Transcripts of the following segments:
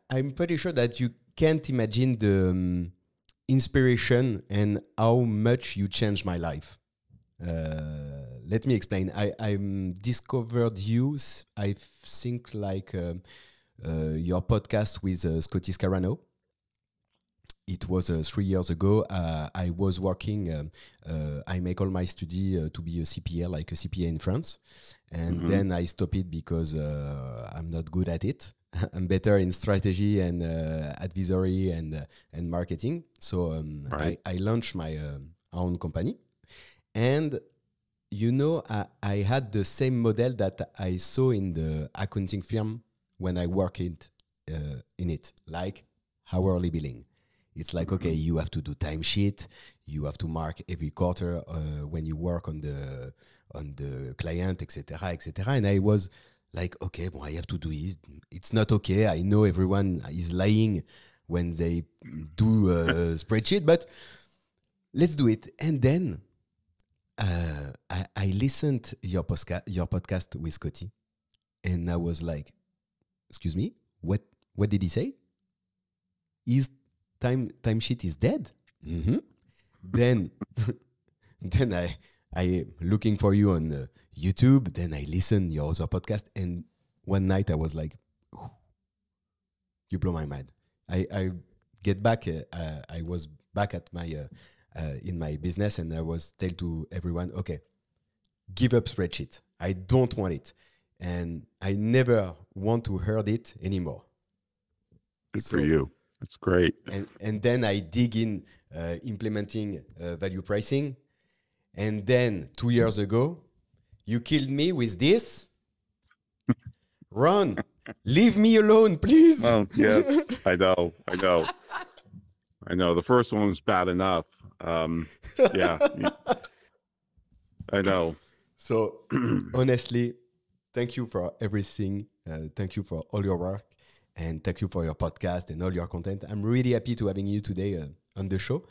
I'm pretty sure that you can't imagine the inspiration and how much you changed my life. Let me explain. I discovered you, I think, like your podcast with Scotty Scarano. It was 3 years ago. I was working, I make all my study to be a CPA, like a CPA in France. And then I stopped it because I'm not good at it. I'm better in strategy and advisory and marketing. So Right. I launched my own company. And, you know, I had the same model that I saw in the accounting firm when I worked in it, like hourly billing. It's like, okay, you have to do timesheet, you have to mark every quarter when you work on the client, etc., etc. And I was like, okay, well, I have to do it. It's not okay. I know everyone is lying when they do a spreadsheet, but let's do it. And then I listened your podcast with Scotty, and I was like, excuse me, what did he say? His timesheet is dead. Then then I looking for you on YouTube. Then I listened your other podcast, and one night I was like, you blow my mind. I get back. I was back at my in my business, and I was tell to everyone, okay, give up spreadsheet. I don't want it, and I never want to heard it anymore. Good for you. That's great. And then I dig in implementing value pricing. And then 2 years ago, you killed me with this. Ron, leave me alone, please. Oh, yes, I know. The first one was bad enough. Yeah, I know. So honestly, thank you for everything. Thank you for all your work. And thank you for your podcast and all your content. I'm really happy to having you today on the show.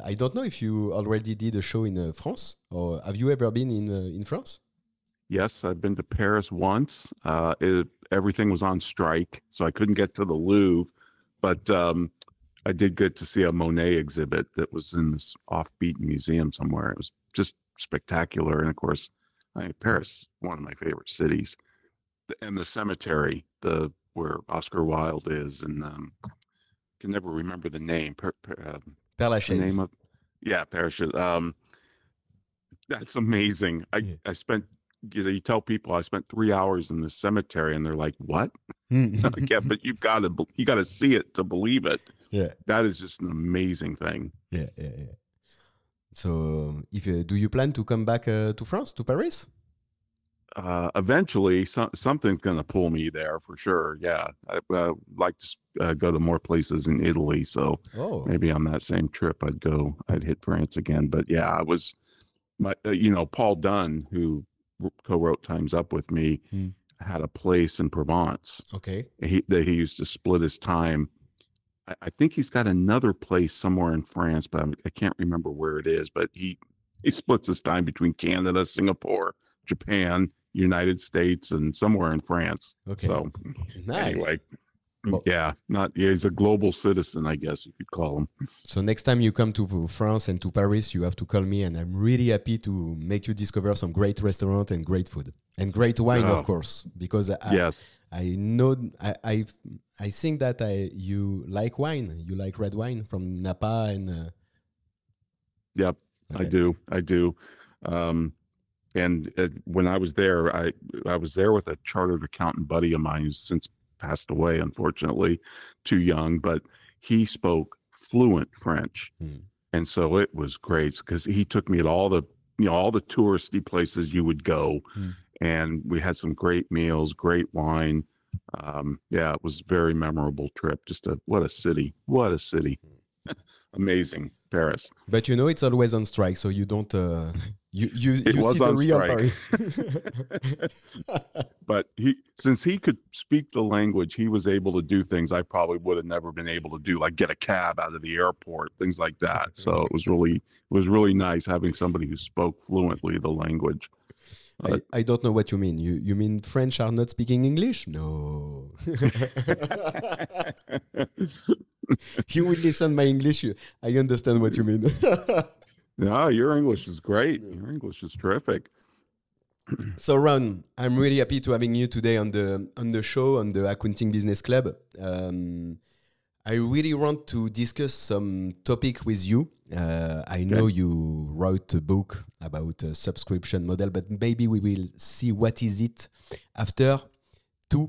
I don't know if you already did a show in France, or have you ever been in France? Yes, I've been to Paris once. Everything was on strike, so I couldn't get to the Louvre. But I did get to see a Monet exhibit that was in this offbeat museum somewhere. It was just spectacular. And of course, Paris, one of my favorite cities. And the cemetery, where Oscar Wilde is, and can never remember the name. Père The Lachaise. name of, yeah, Paris. That's amazing. I spent, you tell people I spent 3 hours in the cemetery, and they're like, "What?" Like, yeah, but you gotta see it to believe it. Yeah, That is just an amazing thing. yeah. So, if do you plan to come back to France, to Paris? Eventually, something's going to pull me there for sure. Yeah, I'd like to go to more places in Italy. So maybe on that same trip, I'd hit France again. But yeah, I was, Paul Dunn, who co-wrote Time's Up with me, had a place in Provence. Okay. That he used to split his time. I think he's got another place somewhere in France, but I can't remember where it is. But he splits his time between Canada, Singapore, Japan, United States, and somewhere in France. Okay. So nice. Anyway, he's a global citizen, I guess you could call him. So next time you come to France and to Paris, you have to call me, and I'm really happy to make you discover some great restaurant and great food and great wine, of course, because I know I think that you like wine. You like red wine from Napa and. Yep, okay. I do. And when I was there, I was there with a chartered accountant buddy of mine who's since passed away, unfortunately, too young, but he spoke fluent French. And so it was great because he took me to all the touristy places you would go. And we had some great meals, great wine. It was a very memorable trip. What a city. Amazing, Paris. But it's always on strike, so you don't you see the real Paris. But since he could speak the language, he was able to do things I probably would have never been able to do, like get a cab out of the airport, things like that. So it was really nice having somebody who spoke fluently the language. I don't know what you mean. You mean French are not speaking English? No. You will listen my English. I understand what you mean. No, your English is great. Your English is terrific. So Ron, I'm really happy to having you today on the show on the Accounting Business Club. I really want to discuss some topic with you. I know you wrote a book about a subscription model, but maybe we will see what is it after two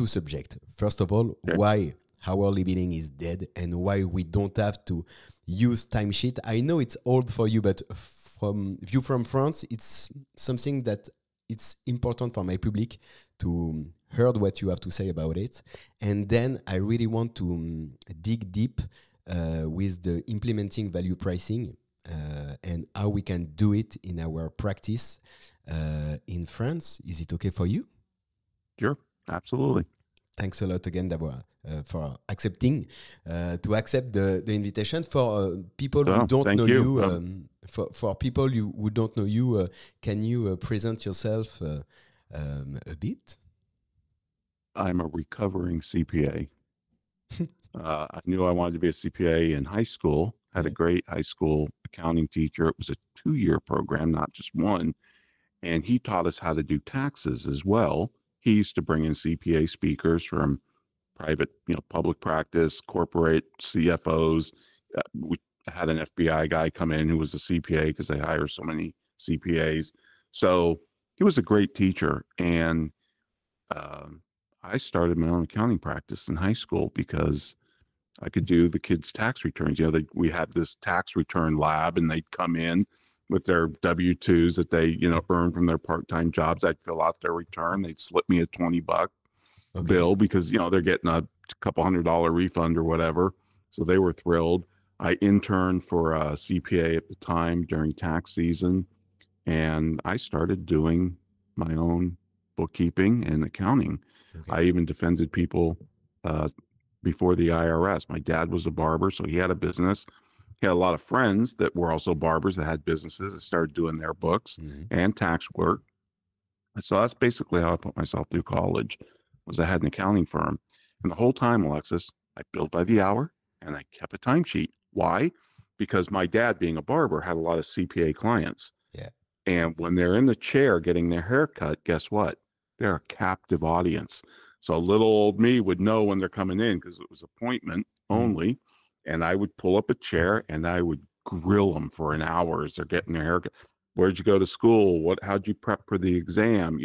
subject. First of all, why hourly billing is dead and why we don't have to use timesheet. I know it's old for you, but from view from France, it's something that it's important for my public to heard what you have to say about it. And then I really want to dig deep with the implementing value pricing and how we can do it in our practice in France. Is it okay for you? Sure, absolutely. Thanks a lot again, Dabwa, for accepting to accept the invitation. For people who don't know you, for people who don't know you, can you present yourself a bit? I'm a recovering CPA. I knew I wanted to be a CPA in high school. Had a great high school accounting teacher. It was a 2-year program, not just one. And he taught us how to do taxes as well. He used to bring in CPA speakers from private, public practice, corporate CFOs. We had an FBI guy come in who was a CPA because they hire so many CPAs. So he was a great teacher. And I started my own accounting practice in high school because I could do the kids' tax returns. We had this tax return lab, and they'd come in with their W-2s that they, earned from their part-time jobs. I'd fill out their return. They'd slip me a $20 bill because, they're getting a couple $100 refund or whatever. So they were thrilled. I interned for a CPA at the time during tax season, and I started doing my own bookkeeping and accounting. I even defended people before the IRS. My dad was a barber, so he had a business. He had a lot of friends that were also barbers that had businesses that started doing their books and tax work. So that's basically how I put myself through college, was I had an accounting firm. And the whole time, Alexis, I billed by the hour and I kept a timesheet. Why? Because my dad, being a barber, had a lot of CPA clients. Yeah. And when they're in the chair getting their hair cut, guess what? They're a captive audience. So little old me would know when they're coming in because it was appointment only. And I would pull up a chair and I would grill them for an hour as they're getting their haircut. Where'd you go to school? How'd you prep for the exam?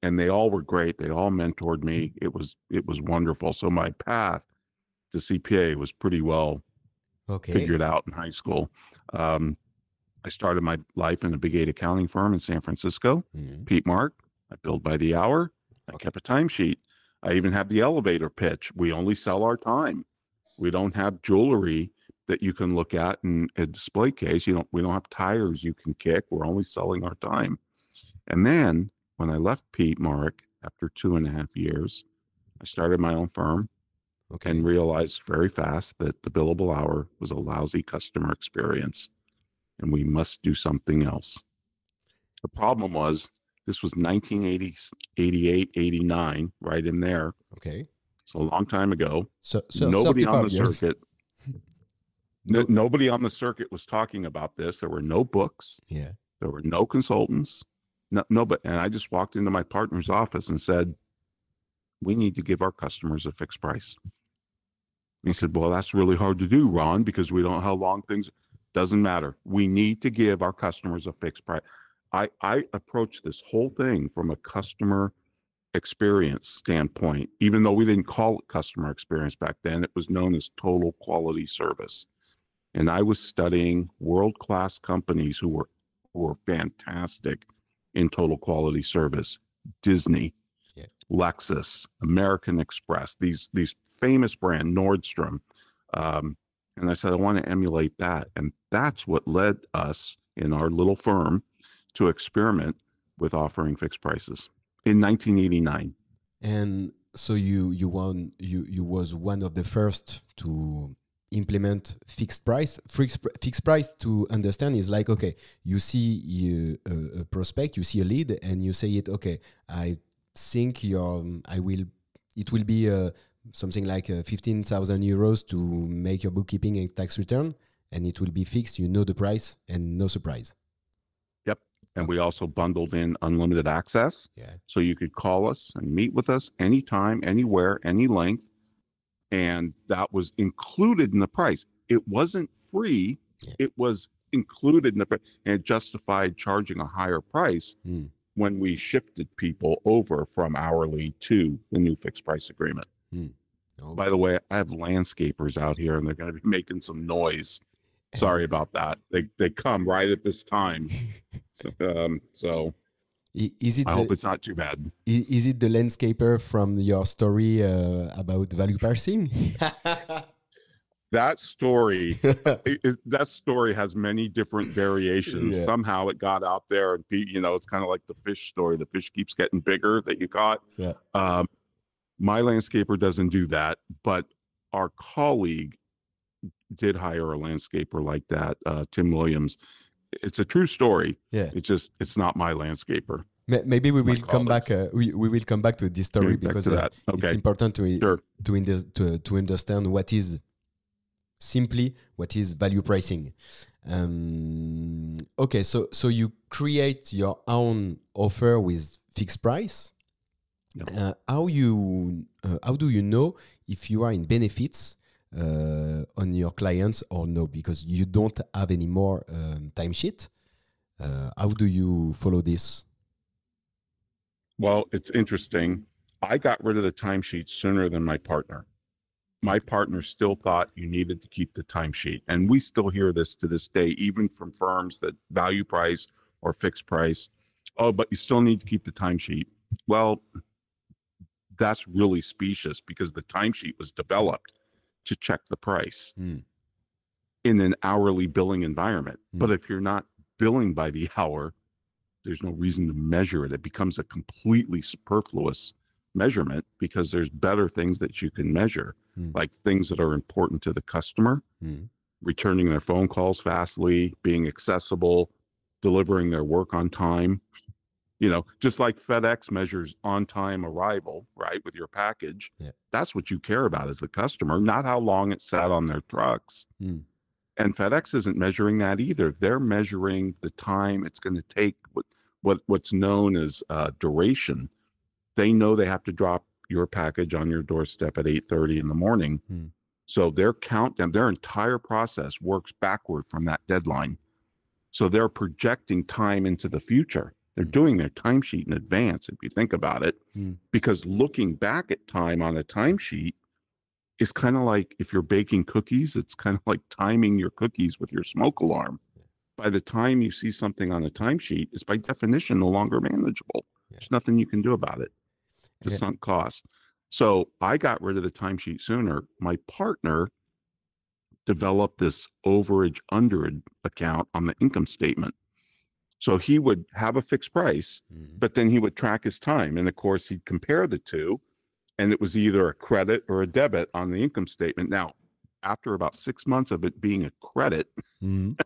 And they all were great. They all mentored me. It was wonderful. So my path to CPA was pretty well figured out in high school. I started my life in a big 8 accounting firm in San Francisco, Pete Mark. I billed by the hour. I kept a timesheet. I even have the elevator pitch. We only sell our time. We don't have jewelry that you can look at in a display case. We don't have tires you can kick. We're only selling our time. And then when I left Pete Mark after 2.5 years, I started my own firm and realized very fast that the billable hour was a lousy customer experience and we must do something else. The problem was this was 1980, 88, 89, right in there. So a long time ago. So nobody on the circuit. Nobody on the circuit was talking about this. There were no books. Yeah. There were no consultants. And I just walked into my partner's office and said, we need to give our customers a fixed price. He said, well, that's really hard to do, Ron, because we don't know how long things. Doesn't matter. We need to give our customers a fixed price. I approach this whole thing from a customer experience standpoint. Even though we didn't call it customer experience back then, it was known as total quality service. And I was studying world-class companies who were fantastic in total quality service. Disney, Lexus, American Express, these famous brand, Nordstrom. And I said, I want to emulate that. And that's what led us in our little firm to experiment with offering fixed prices in 1989. And so you was one of the first to implement fixed price. Fixed price, to understand, is like, you see a prospect, you see a lead, and you say it. I think it will be something like 15,000 euros to make your bookkeeping and tax return, and it will be fixed. You know the price and no surprise. Yep. And we Okay. also bundled in unlimited access. Yeah. So you could call us and meet with us anytime, anywhere, any length. And that was included in the price. It wasn't free. Yeah. It was included in the price, and it justified charging a higher price Mm. when we shifted people over from hourly to the new fixed price agreement. Mm. By the Okay. way, I have landscapers out here and they're going to be making some noise. And Sorry about that. They come right at this time. So is it I hope the it's not too bad. is it the landscaper from your story about value parsing? That story that story has many different variations. Yeah. Somehow it got out there, and it's kind of like the fish story. The fish keeps getting bigger that you caught. Yeah. Um, my landscaper doesn't do that, but our colleague did hire a landscaper like that, Tim Williams. It's a true story. Yeah. It's not my landscaper. Maybe we It's my will come back. colleague's. We will come back to this story Getting back because to that. it's Okay, important sure. to understand what is simply what is value pricing. Okay, so you create your own offer with fixed price. Yeah. How do you know if you are in benefits on your clients or no? Because you don't have any more timesheet. How do you follow this? Well, it's interesting. I got rid of the timesheet sooner than my partner. My Okay. partner still thought you needed to keep the timesheet. And we still hear this to this day, even from firms that value price or fixed price. Oh, but you still need to keep the timesheet. Well, that's really specious because the timesheet was developed to check the price Mm, in an hourly billing environment. But mm, if you're not billing by the hour, there's no reason to measure it. It becomes a completely superfluous measurement because there's better things that you can measure, mm, like things that are important to the customer, mm. returning their phone calls fastly, being accessible, delivering their work on time. Just like FedEx measures on time arrival, right, with your package. Yeah. That's what you care about as the customer, not how long it sat on their trucks. Mm, And FedEx isn't measuring that either. They're measuring the time it's going to take, what's known as duration. They know they have to drop your package on your doorstep at 8:30 in the morning. mm, So their entire process works backward from that deadline. So they're projecting time into the future. They're mm, doing their timesheet in advance, if you think about it, mm. because looking back at time on a timesheet is kind of like if you're baking cookies, it's kind of like timing your cookies with your smoke alarm. By the time you see something on a timesheet, it's by definition no longer manageable. Yeah. There's nothing you can do about it. It's a Yeah. sunk cost. So I got rid of the timesheet sooner. My partner developed this overage underage account on the income statement. So he would have a fixed price, Mm, but then he would track his time. And of course, he'd compare the two, and it was either a credit or a debit on the income statement. Now, after about 6 months of it being a credit, mm.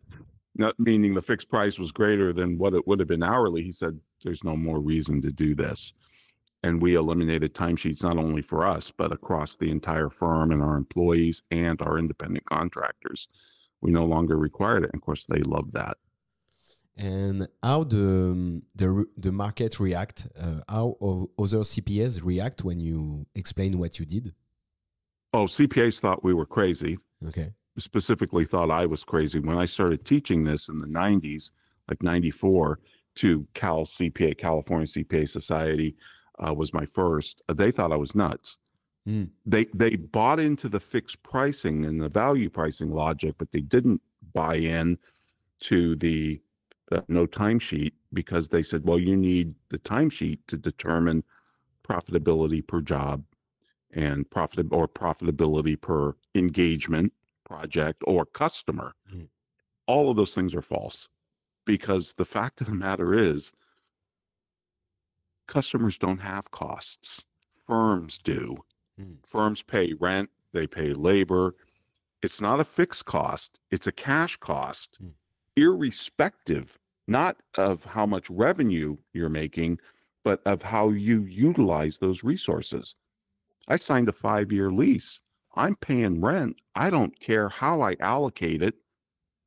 not meaning the fixed price was greater than what it would have been hourly, he said, there's no more reason to do this. And we eliminated timesheets not only for us, but across the entire firm and our employees and our independent contractors. We no longer required it. And of course, they love that. And how the market react? How other CPAs react when you explain what you did? Oh, CPAs thought we were crazy, Okay. specifically thought I was crazy. When I started teaching this in the 90s, like 94, to California CPA Society was my first, they thought I was nuts. Mm, They bought into the fixed pricing and the value pricing logic, but they didn't buy in to the no timesheet because they said, well, you need the timesheet to determine profitability per job and profitability per engagement, project, or customer. mm, All of those things are false because the fact of the matter is customers don't have costs. Firms do. mm, Firms pay rent, they pay labor. It's not a fixed cost, it's a cash cost, mm, irrespective not of how much revenue you're making, but of how you utilize those resources. I signed a 5-year lease. I'm paying rent. I don't care how I allocate it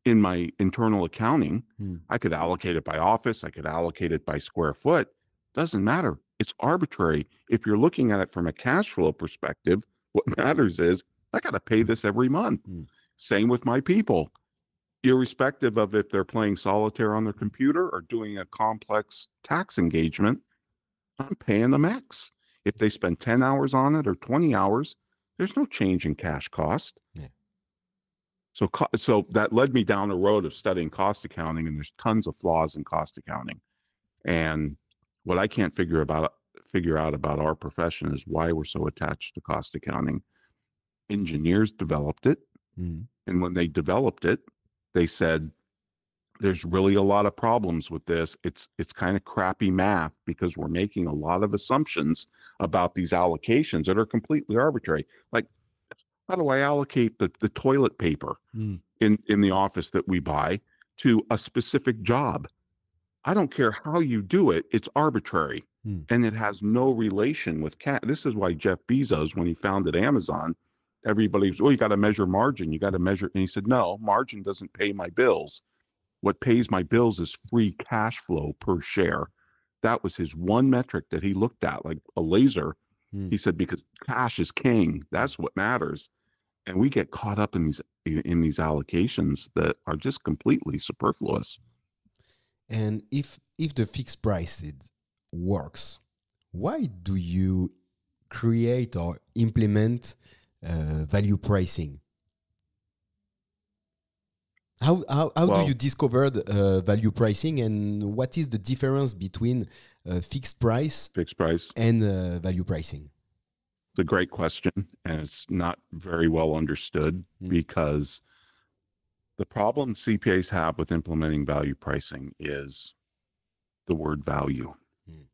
in my internal accounting. Mm. I could allocate it by office. I could allocate it by square foot. Doesn't matter. It's arbitrary. If you're looking at it from a cash flow perspective, what matters is I got to pay this every month. Mm. Same with my people, irrespective of if they're playing solitaire on their computer or doing a complex tax engagement. I'm paying them X. If they spend 10 hours on it or 20 hours, there's no change in cash cost. Yeah. So that led me down a road of studying cost accounting, and there's tons of flaws in cost accounting. And what I can't figure out about our profession is why we're so attached to cost accounting. Engineers developed it, Mm. and when they developed it, they said there's really a lot of problems with this. It's kind of crappy math because we're making a lot of assumptions about these allocations that are completely arbitrary. Like, how do I allocate the toilet paper Mm. in the office that we buy to a specific job? I don't care how you do it, it's arbitrary. Mm. And it has no relation with cat. This is why Jeff Bezos, when he founded Amazon, everybody was, oh, you got to measure margin. You got to measure. And he said, no, margin doesn't pay my bills. What pays my bills is free cash flow per share. That was his one metric that he looked at like a laser. Mm. He said, because cash is king. That's what matters. And we get caught up in these allocations that are just completely superfluous. And if the fixed price works, why do you create or implement value pricing? How do you Well, discover the, value pricing, and what is the difference between fixed price fixed price. and value pricing? It's a great question, and it's not very well understood Mm. because the problem CPAs have with implementing value pricing is the word value. Mm.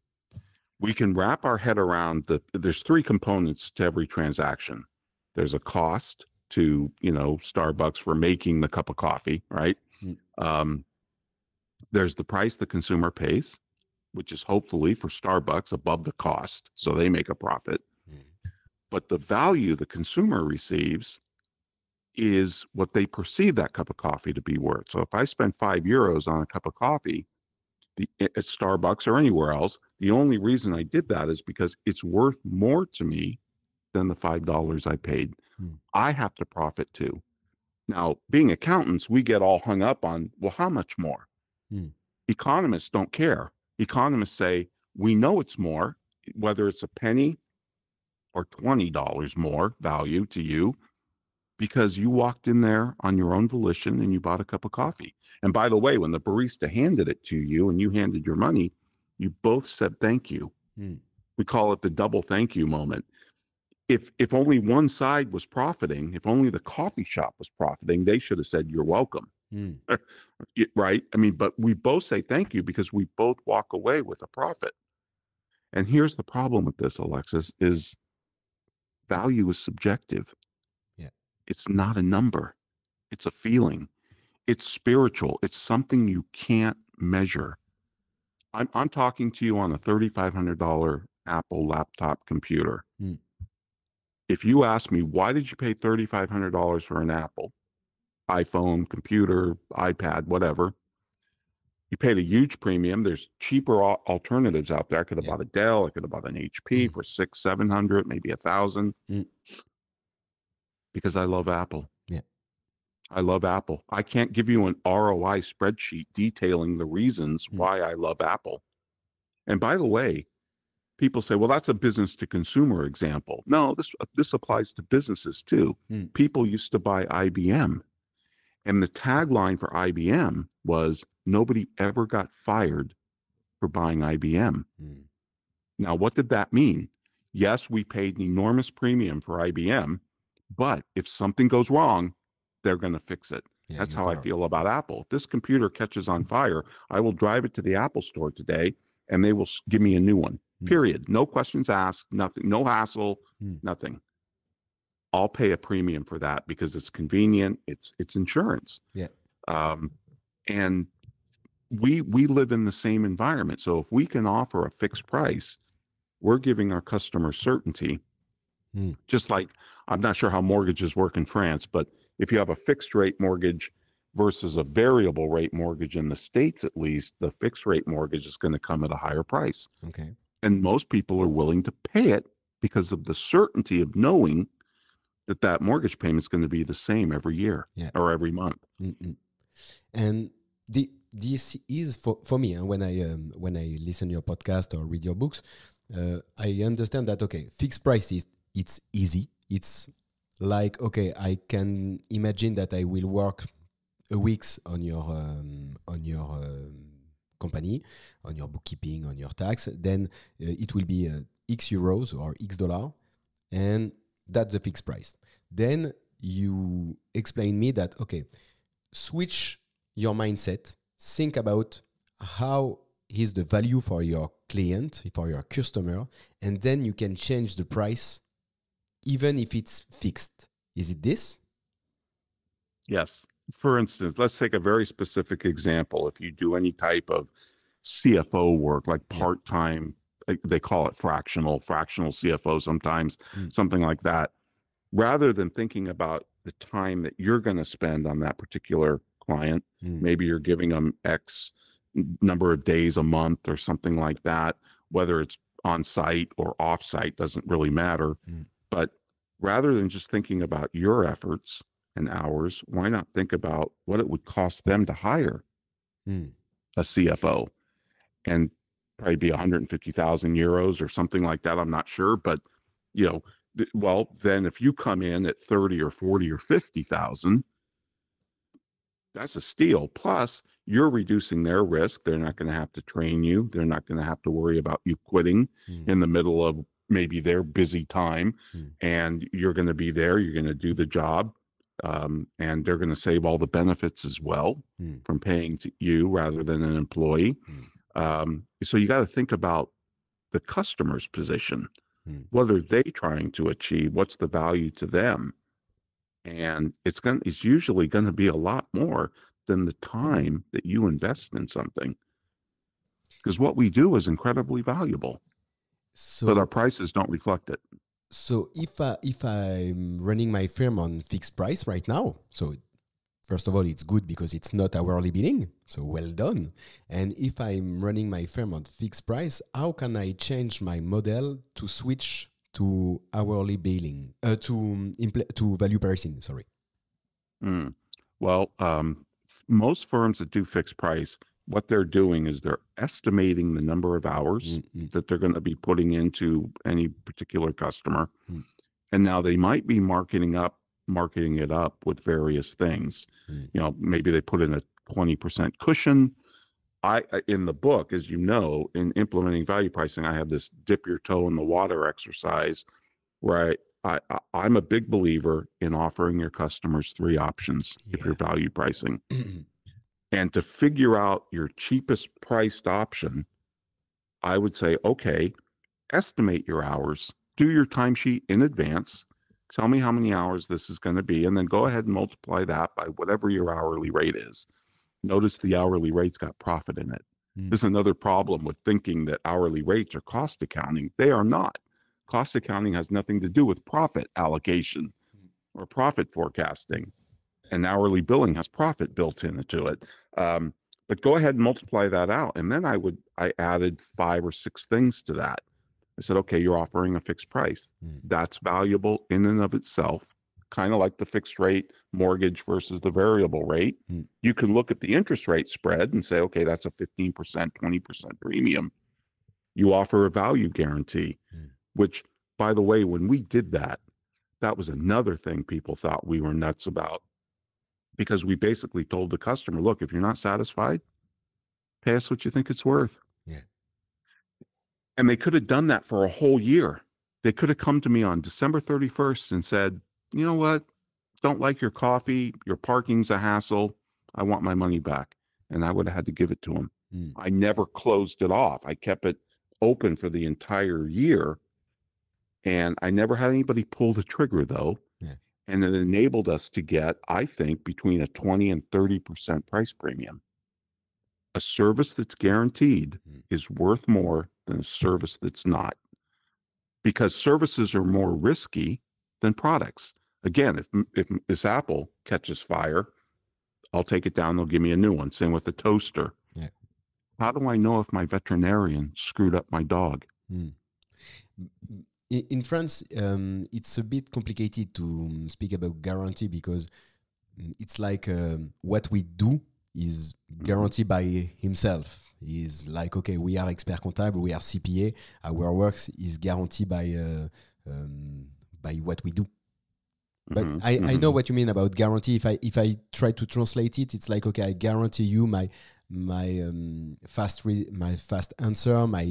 We can wrap our head around there's three components to every transaction. There's a cost to, Starbucks for making the cup of coffee, right? Mm. Um, there's the price the consumer pays, which is hopefully for Starbucks above the cost, so they make a profit. Mm. But the value the consumer receives is what they perceive that cup of coffee to be worth. So if I spend €5 on a cup of coffee at Starbucks or anywhere else, the only reason I did that is because it's worth more to me than the $5 I paid. Mm. I have to profit too. Now, being accountants, we get all hung up on, well, how much more? Mm. Economists don't care. Economists say, we know it's more, whether it's a penny or $20 more value to you, because you walked in there on your own volition and you bought a cup of coffee. And by the way, when the barista handed it to you and you handed your money, you both said thank you. Mm. We call it the double thank you moment. If only one side was profiting, if only the coffee shop was profiting, they should have said you're welcome. Mm. Right? I mean, but we both say thank you because we both walk away with a profit. And here's the problem with this, Alexis, is value is subjective. Yeah. It's not a number. It's a feeling. It's spiritual. It's something you can't measure. I'm talking to you on a $3,500 Apple laptop computer. Mm. If you ask me, why did you pay $3,500 for an Apple, iPhone, computer, iPad, whatever, you paid a huge premium. There's cheaper alternatives out there. I could have Yeah. bought a Dell. I could have bought an HP Mm. for 600, 700, maybe 1,000, Mm. because I love Apple. Yeah. I love Apple. I can't give you an ROI spreadsheet detailing the reasons Mm. why I love Apple. And by the way, people say, well, that's a business to consumer example. No, this applies to businesses too. Mm. People used to buy IBM, and the tagline for IBM was nobody ever got fired for buying IBM. Mm. Now, what did that mean? Yes, we paid an enormous premium for IBM, but if something goes wrong, they're going to fix it. Yeah, That's you how I got it. feel about Apple. If this computer catches on fire, I will drive it to the Apple store today and they will give me a new one. Mm. Period. No questions asked, nothing, no hassle, Mm. nothing. I'll pay a premium for that because it's convenient, it's insurance. Yeah. Um, and we live in the same environment. So if we can offer a fixed price, we're giving our customer certainty. Mm. Just like I'm not sure how mortgages work in France, but if you have a fixed rate mortgage versus a variable rate mortgage in the States, at least, the fixed rate mortgage is going to come at a higher price. Okay. And most people are willing to pay it because of the certainty of knowing that that mortgage payment is going to be the same every year Yeah. or every month. Mm-mm. And this is for me, when I listen your podcast or read your books, I understand that okay, fixed price is it's easy. It's like okay, I can imagine that I will work a weeks on your company, on your bookkeeping, on your tax. Then it will be X euros or X dollar, and that's the fixed price. Then you explain me that okay, switch your mindset, think about how is the value for your client, for your customer, and then you can change the price even if it's fixed. Is it this? Yes. For instance, let's take a very specific example. If you do any type of CFO work, like Yeah. part-time, they call it fractional CFO sometimes, Mm, something like that. Rather than thinking about the time that you're going to spend on that particular client, mm, maybe you're giving them X number of days a month or something like that, whether it's on site or off site, doesn't really matter. mm, But rather than just thinking about your efforts and hours, why not think about what it would cost them to hire mm. a CFO and probably be 150,000 euros or something like that. I'm not sure, but you know, well, then if you come in at 30 or 40 or 50,000, that's a steal. Plus, you're reducing their risk. They're not going to have to train you. They're not going to have to worry about you quitting Mm, in the middle of maybe their busy time. mm, And you're going to be there. You're going to do the job. And they're going to save all the benefits as well mm, from paying to you rather than an employee. mm, So you got to think about the customer's position. mm. What are they trying to achieve? What's the value to them? And it's usually going to be a lot more than the time that you invest in something. Because what we do is incredibly valuable, but our So, prices don't reflect it. so if I'm running my firm on fixed price right now, so first of all, it's good because it's not hourly billing, so well done. And if I'm running my firm on fixed price, how can I change my model to switch to hourly billing, to value pricing? Sorry. Mm. Well, most firms that do fixed price, what they're doing is they're estimating the number of hours Mm, mm, that they're going to be putting into any particular customer. mm, And now they might be marketing it up with various things. mm, You know, maybe they put in a 20% cushion. In the book, as you know, in implementing value pricing, I have this dip your toe in the water exercise where I'm a big believer in offering your customers three options if yeah. you're value pricing. And to figure out your cheapest priced option, I would say, okay, estimate your hours, do your timesheet in advance, tell me how many hours this is going to be, and then go ahead and multiply that by whatever your hourly rate is. Notice the hourly rate's got profit in it. Mm, This is another problem with thinking that hourly rates are cost accounting. They are not. Cost accounting has nothing to do with profit allocation or profit forecasting, and hourly billing has profit built into it. Um, but go ahead and multiply that out. And then I added 5 or 6 things to that. I said, okay, you're offering a fixed price. mm, That's valuable in and of itself, kind of like the fixed rate mortgage versus the variable rate. mm, You can look at the interest rate spread and say, okay, that's a 15%, 20% premium. You offer a value guarantee, mm. which, by the way, when we did that, that was another thing people thought we were nuts about because we basically told the customer, look, if you're not satisfied, pay us what you think it's worth. Yeah. And they could have done that for a whole year. They could have come to me on December 31st and said, you know what? Don't like your coffee. Your parking's a hassle. I want my money back. And I would have had to give it to them. Mm, I never closed it off. I kept it open for the entire year. And I never had anybody pull the trigger, though. yeah. And it enabled us to get, I think, between a 20 and 30% price premium. A service that's guaranteed Mm, is worth more than a service that's not because services are more risky than products. Again, if this apple catches fire, I'll take it down. They'll give me a new one. Same with the toaster. Yeah. How do I know if my veterinarian screwed up my dog? Mm. In France, it's a bit complicated to speak about guarantee because it's like what we do is guaranteed by himself. He's like, okay, we are expert comptable, we are CPA. Our works is guaranteed by what we do. But I know what you mean about guarantee. If I try to translate it, it's like, okay, I guarantee you my fast answer, my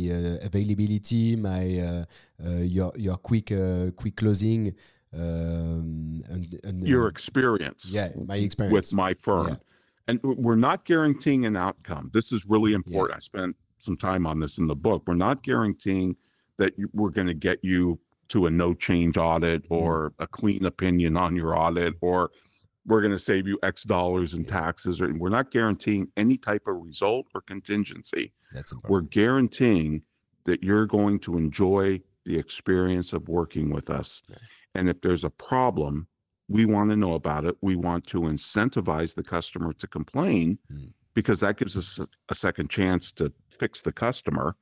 availability, my your quick closing, and your experience. Yeah, my experience with my firm. Yeah. And we're not guaranteeing an outcome. This is really important. Yeah. I spent some time on this in the book. We're not guaranteeing that we're going to get you to a no change audit or a clean opinion on your audit, or we're going to save you X dollars in taxes. Or we're not guaranteeing any type of result or contingency. That's important. We're guaranteeing that you're going to enjoy the experience of working with us. Yeah. And if there's a problem, we want to know about it. We want to incentivize the customer to complain because that gives us a second chance to fix the customer,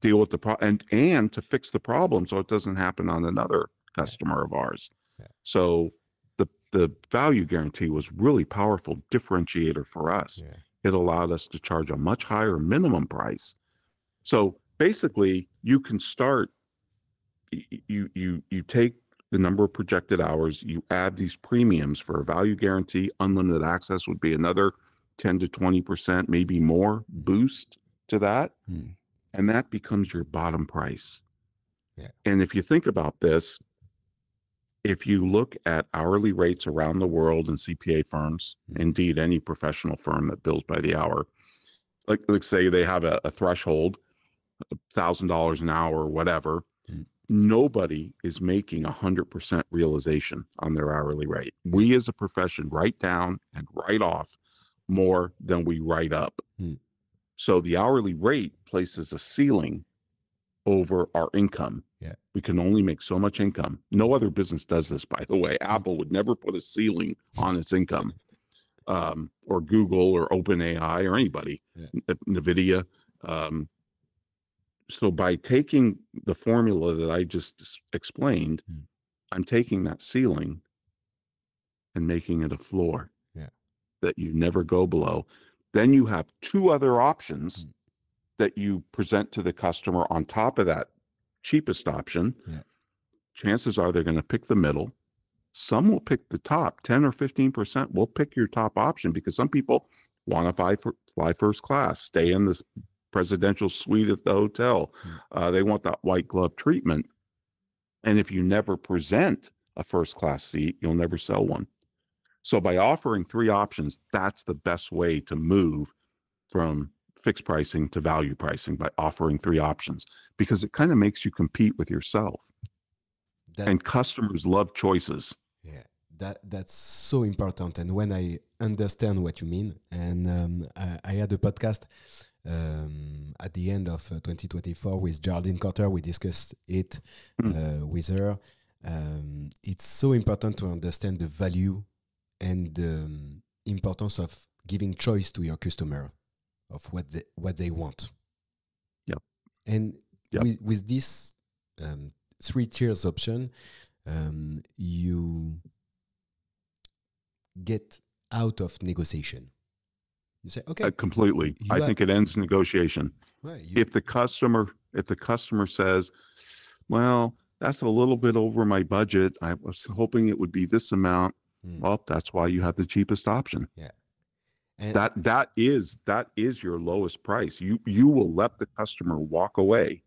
deal with the problem, and to fix the problem so it doesn't happen on another customer of ours. Yeah. So the value guarantee was really powerful differentiator for us. Yeah. It allowed us to charge a much higher minimum price. So basically, you can start. You take the number of projected hours, you add these premiums for a value guarantee. Unlimited access would be another 10 to 20%, maybe more boost to that. And that becomes your bottom price. Yeah. And if you think about this, if you look at hourly rates around the world in CPA firms, indeed any professional firm that bills by the hour, like let's say they have a threshold, $1,000 an hour or whatever, nobody is making 100% realization on their hourly rate. We as a profession write down and write off more than we write up. So the hourly rate places a ceiling over our income. Yeah. We can only make so much income. No other business does this, by the way. Apple would never put a ceiling on its income, or Google or OpenAI or anybody, NVIDIA. So by taking the formula that I just explained, I'm taking that ceiling and making it a floor that you never go below. Then you have two other options that you present to the customer on top of that cheapest option. Yeah. Chances are they're going to pick the middle. Some will pick the top, 10 or 15% will pick your top option because some people want to fly first class, stay in this presidential suite at the hotel. They want that white glove treatment. And if you never present a first class seat, you'll never sell one. So by offering three options, that's the best way to move from fixed pricing to value pricing, by offering three options, because it kind of makes you compete with yourself. And customers love choices. Yeah, that's so important. And when I understand what you mean, and I had a podcast at the end of 2024 with Geraldine Carter. We discussed it with her. It's so important to understand the value and the importance of giving choice to your customer of what they want. Yep. And with this 3 tiers option, you get out of negotiation. You say, okay. Completely. I think it ends negotiation. Right, if the customer says, well, that's a little bit over my budget, I was hoping it would be this amount. Well, that's why you have the cheapest option. Yeah. And that is your lowest price. You will let the customer walk away.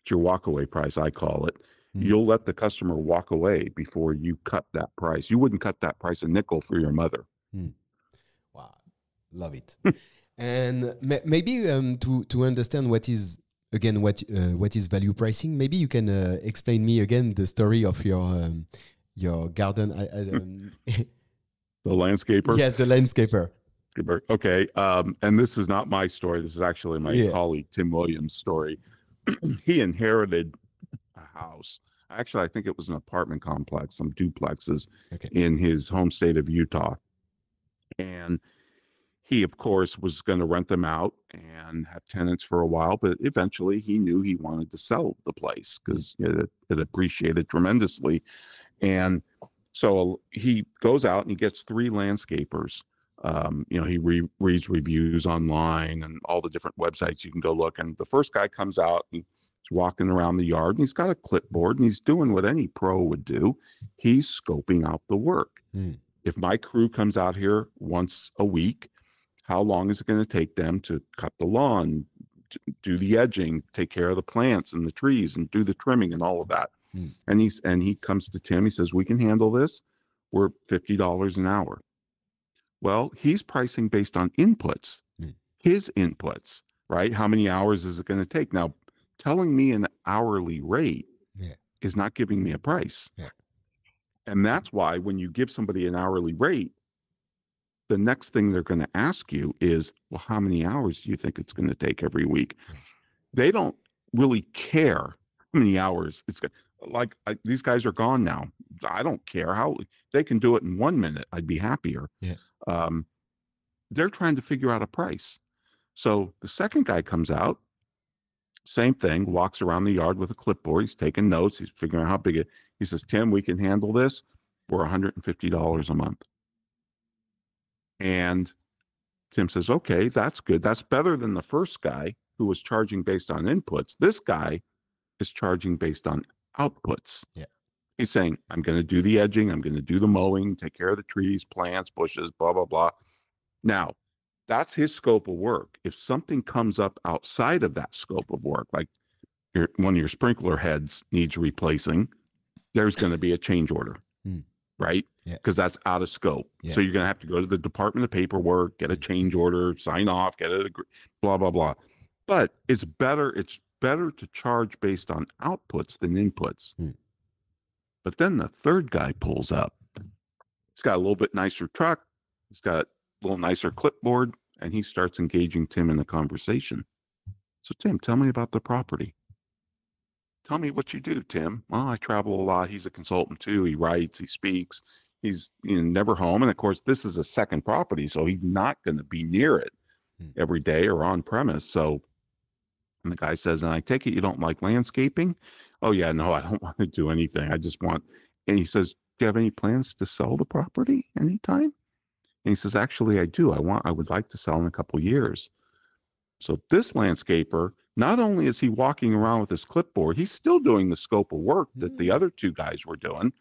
It's your walkaway price, I call it. You'll let the customer walk away before you cut that price. You wouldn't cut that price a nickel for your mother. Wow, love it. And maybe to understand what is value pricing, maybe you can explain me again the story of your garden. The landscaper? Yes, the landscaper. Okay. And this is not my story. This is actually my colleague, Tim Williams' story. He inherited a house. Actually, I think it was an apartment complex, some duplexes Okay. in his home state of Utah. And he, of course, was going to rent them out and have tenants for a while, but eventually he knew he wanted to sell the place Mm. because it appreciated tremendously. And so he goes out and he gets three landscapers. He reads reviews online and all the different websites you can go look. And the first guy comes out and he's walking around the yard and he's got a clipboard and he's doing what any pro would do. He's scoping out the work. Mm. If my crew comes out here once a week, how long is it going to take them to cut the lawn, do the edging, take care of the plants and the trees, and do the trimming and all of that? Mm. And he comes to Tim. He says, "We can handle this. We're $50 an hour." Well, he's pricing based on inputs, Mm. his inputs, right? How many hours is it going to take? Now, telling me an hourly rate Yeah. is not giving me a price. Yeah. And that's why when you give somebody an hourly rate, the next thing they're going to ask you is, well, how many hours do you think it's going to take every week? Yeah. They don't really care how many hours it's going these guys are gone now. I don't care how they can do it in 1 minute. I'd be happier. Yeah. Um, they're trying to figure out a price. So the second guy comes out, same thing, walks around the yard with a clipboard. He's taking notes. He's figuring out how big it. He says, "Tim, we can handle this for $150 a month." And Tim says, "Okay, that's good. That's better than the first guy who was charging based on inputs. This guy is charging based on outputs." Yeah. He's saying, "I'm going to do the edging. I'm going to do the mowing, take care of the trees, plants, bushes, blah, blah, blah." Now, that's his scope of work. If something comes up outside of that scope of work, like one of your sprinkler heads needs replacing, there's going to be a change order, Mm. right? Yeah. Because that's out of scope. Yeah. So you're going to have to go to the Department of Paperwork, get a change order, sign off, get it, blah, blah, blah. But it's better to charge based on outputs than inputs. Mm. But then the third guy pulls up. He's got a little bit nicer truck. He's got a little nicer clipboard, and he starts engaging Tim in a conversation. So, Tim, tell me about the property. Tell me what you do, Tim. Well, I travel a lot. He's a consultant too. He writes, he speaks. He's never home. And of course, this is a second property, so he's not going to be near it every day or on premise. So, and the guy says, "And I take it you don't like landscaping?" "Oh, yeah, no, I don't want to do anything. I just want," and he says, "Do you have any plans to sell the property anytime?" And he says, "Actually, I do. I would like to sell in a couple of years." So this landscaper, not only is he walking around with his clipboard, he's still doing the scope of work that the other two guys were doing,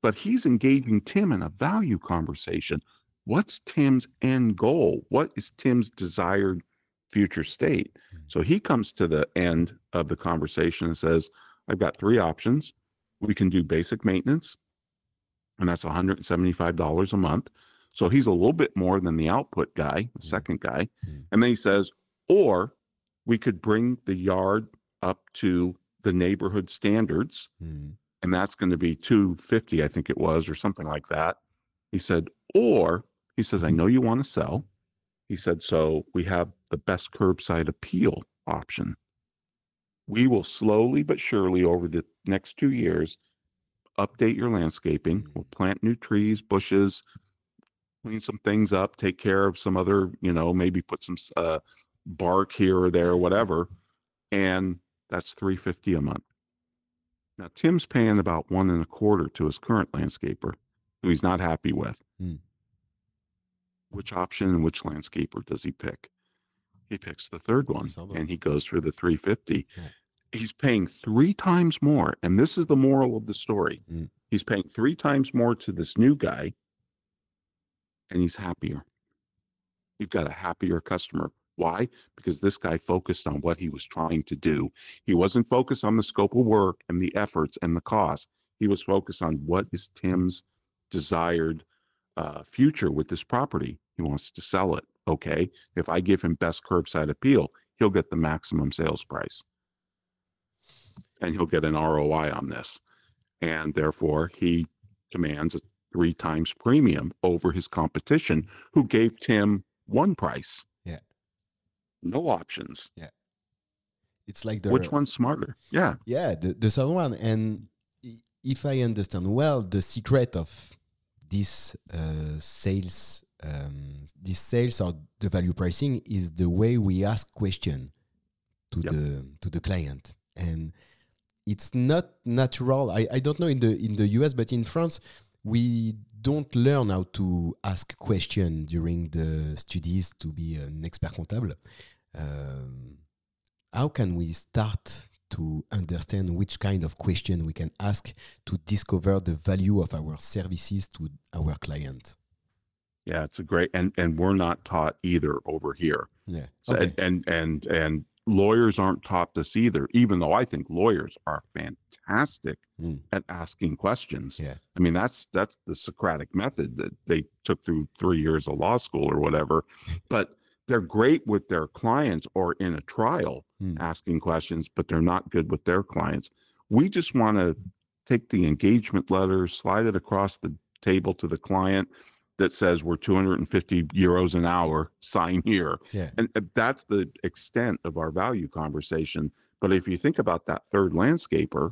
but he's engaging Tim in a value conversation. What's Tim's end goal? What is Tim's desired future state? So he comes to the end of the conversation and says, "I've got three options. We can do basic maintenance, and that's $175 a month." So he's a little bit more than the output guy, the second guy. And then he says, "Or we could bring the yard up to the neighborhood standards, and that's going to be 250, I think it was, or something like that." He said, "Or," he says, "I know you want to sell." He said, "So we have the best curbside appeal option. We will slowly but surely over the next 2 years update your landscaping. We'll plant new trees, bushes, clean some things up, take care of some other, maybe put some bark here or there, or whatever. And that's $350 a month." Now, Tim's paying about 1.25 to his current landscaper, who he's not happy with. Mm. Which option and which landscaper does he pick? He picks the third one, and he goes for the 350. Yeah. He's paying 3 times more, and this is the moral of the story. He's paying 3 times more to this new guy, and he's happier. You've got a happier customer. Why? Because this guy focused on what he was trying to do. He wasn't focused on the scope of work and the efforts and the cost. He was focused on what is Tim's desired future with this property. He wants to sell it. Okay, if I give him best curbside appeal, he'll get the maximum sales price, and he'll get an ROI on this. And therefore, he commands a 3 times premium over his competition, who gave Tim one price. Yeah. No options. Yeah. It's like Which the one's smarter? Yeah. yeah, the third one. And if I understand well, the secret of this sales or the value pricing is the way we ask question Yep. to the client. And it's not natural. I don't know in the US, but in France, we don't learn how to ask question during the studies to be an expert comptable. Um, how can we start to understand which kind of question we can ask to discover the value of our services to our client? Yeah, it's a great, and we're not taught either over here. Yeah. So Okay. and lawyers aren't taught this either, even though I think lawyers are fantastic Mm. at asking questions. Yeah. I mean, that's the Socratic method that they took through 3 years of law school or whatever. But they're great with their clients or in a trial Mm. asking questions, but they're not good with their clients. We just want to take the engagement letter, slide it across the table to the client that says we're 250 euros an hour, sign here. Yeah. And that's the extent of our value conversation. But if you think about that third landscaper,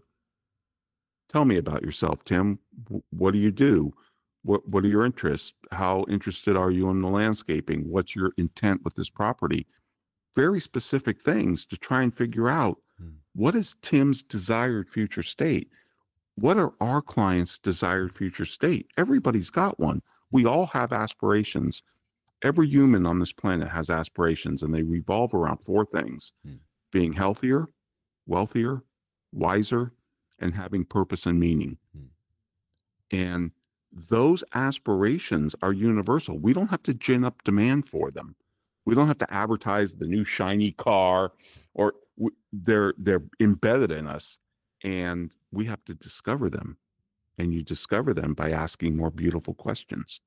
tell me about yourself, Tim. What do you do? What are your interests? How interested are you in the landscaping? What's your intent with this property? Very specific things to try and figure out Mm. what is Tim's desired future state? What are our clients' desired future state? Everybody's got one. We all have aspirations. Every human on this planet has aspirations, and they revolve around four things: Mm. being healthier, wealthier, wiser, and having purpose and meaning. Mm. And those aspirations are universal. We don't have to gin up demand for them. We don't have to advertise the new shiny car, or they're embedded in us, and we have to discover them. And you discover them by asking more beautiful questions.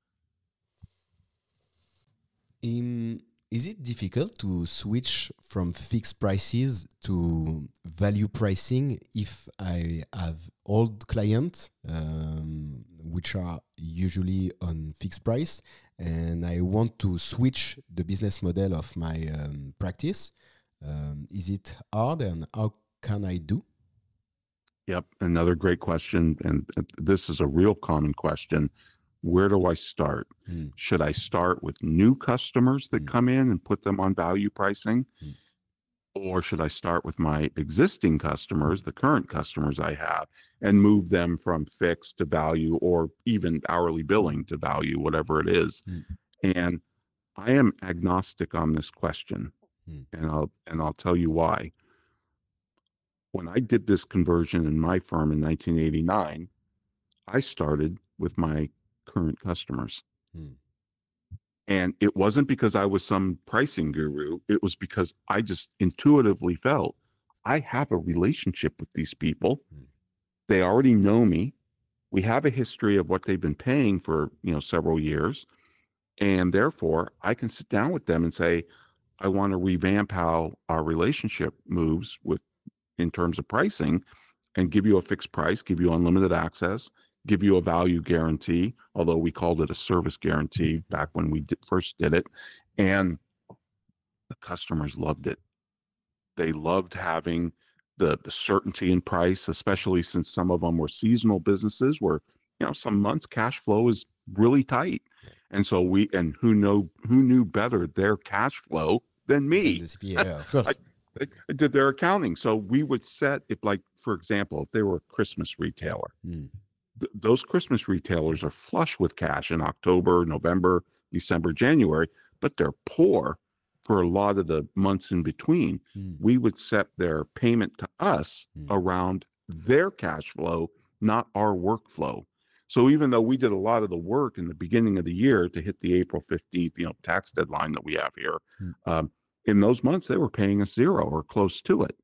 Um, is it difficult to switch from fixed prices to value pricing if I have old clients, which are usually on fixed price, and I want to switch the business model of my practice? Is it hard, and how can I do? Yep, another great question. And this is a real common question. Where do I start? Mm. Should I start with new customers that Mm. come in and put them on value pricing? Mm. Or should I start with my existing customers, the current customers I have, and move them from fixed to value or even hourly billing to value, whatever it is? Mm. And I am agnostic on this question, Mm. and I'll tell you why. When I did this conversion in my firm in 1989, I started with my current customers. Mm. And it wasn't because I was some pricing guru. It was because I just intuitively felt I have a relationship with these people. Mm. They already know me. We have a history of what they've been paying for, several years. And therefore, I can sit down with them and say, I want to revamp how our relationship moves with in terms of pricing, and give you a fixed price, give you unlimited access, give you a value guarantee, although we called it a service guarantee back when we first did it. And the customers loved it. They loved having the certainty in price, especially since some of them were seasonal businesses where, some months cash flow is really tight. Yeah. And so and who knew better their cash flow than Then me? the CPA, yeah, of I, course. I did their accounting. So we would set, if, like, for example, if they were a Christmas retailer, Mm. those Christmas retailers are flush with cash in October, November, December, January, but they're poor for a lot of the months in between. Mm. We would set their payment to us Mm. around their cash flow, not our workflow. So even though we did a lot of the work in the beginning of the year to hit the April 15th, tax deadline that we have here, Mm. in those months they were paying us zero or close to it,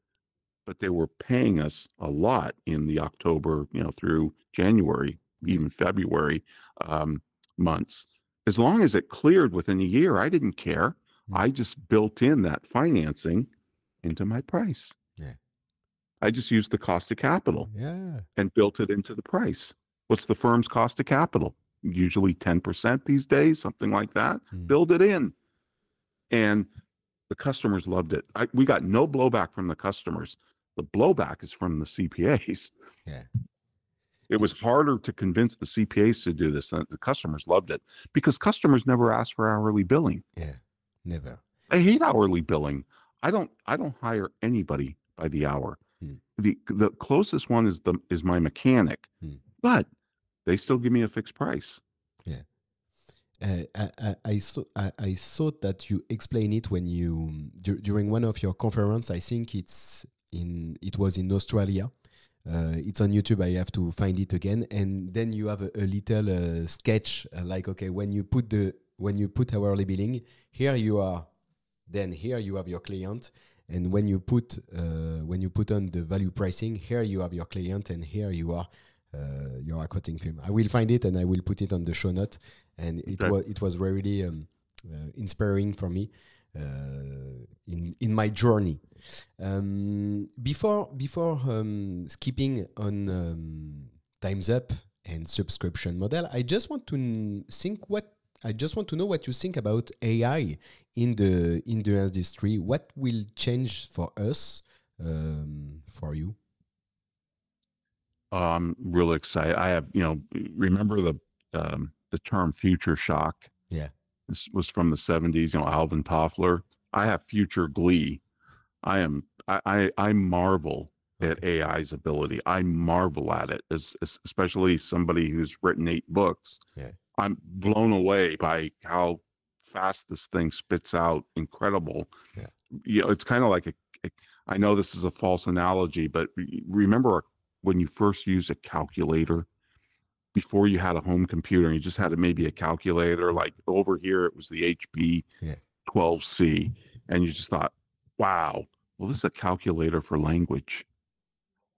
but they were paying us a lot in the October, through January, Okay. even February months. As long as it cleared within a year, I didn't care. Mm. I just built in that financing into my price. Yeah. I just used the cost of capital Yeah. and built it into the price. What's the firm's cost of capital? Usually 10% these days, something like that. Mm. Build it in. And The customers loved it. We got no blowback from the customers. The blowback is from the CPAs. Yeah. It was harder to convince the CPAs to do this. The customers loved it because customers never asked for hourly billing. Yeah. Never. I hate hourly billing. I don't hire anybody by the hour. Mm. The closest one is my mechanic, Mm. but they still give me a fixed price. Yeah. I thought that you explained it when you during one of your conference. I think it was in Australia. It's on YouTube. I have to find it again. And then you have a little sketch like, okay, when you put hourly billing, here you are. Then here you have your client, and when you put on the value pricing, here you have your client, and here you are your accounting firm. I will find it and I will put it on the show note. And it was really inspiring for me in my journey. Before skipping on Time's Up and subscription model, I just want to know what you think about AI in the industry. What will change for us, for you? I'm really excited. I have, remember the term future shock? Yeah. This was from the 70s, Alvin Toffler. I have future glee. I marvel at AI's ability. I marvel at it, especially somebody who's written 8 books. Yeah. I'm blown away by how fast this thing spits out incredible. Yeah. It's kind of like I know this is a false analogy, but remember when you first used a calculator before you had a home computer and you just had maybe a calculator, like over here, it was the HP 12C. And you just thought, wow, well, this is a calculator for language.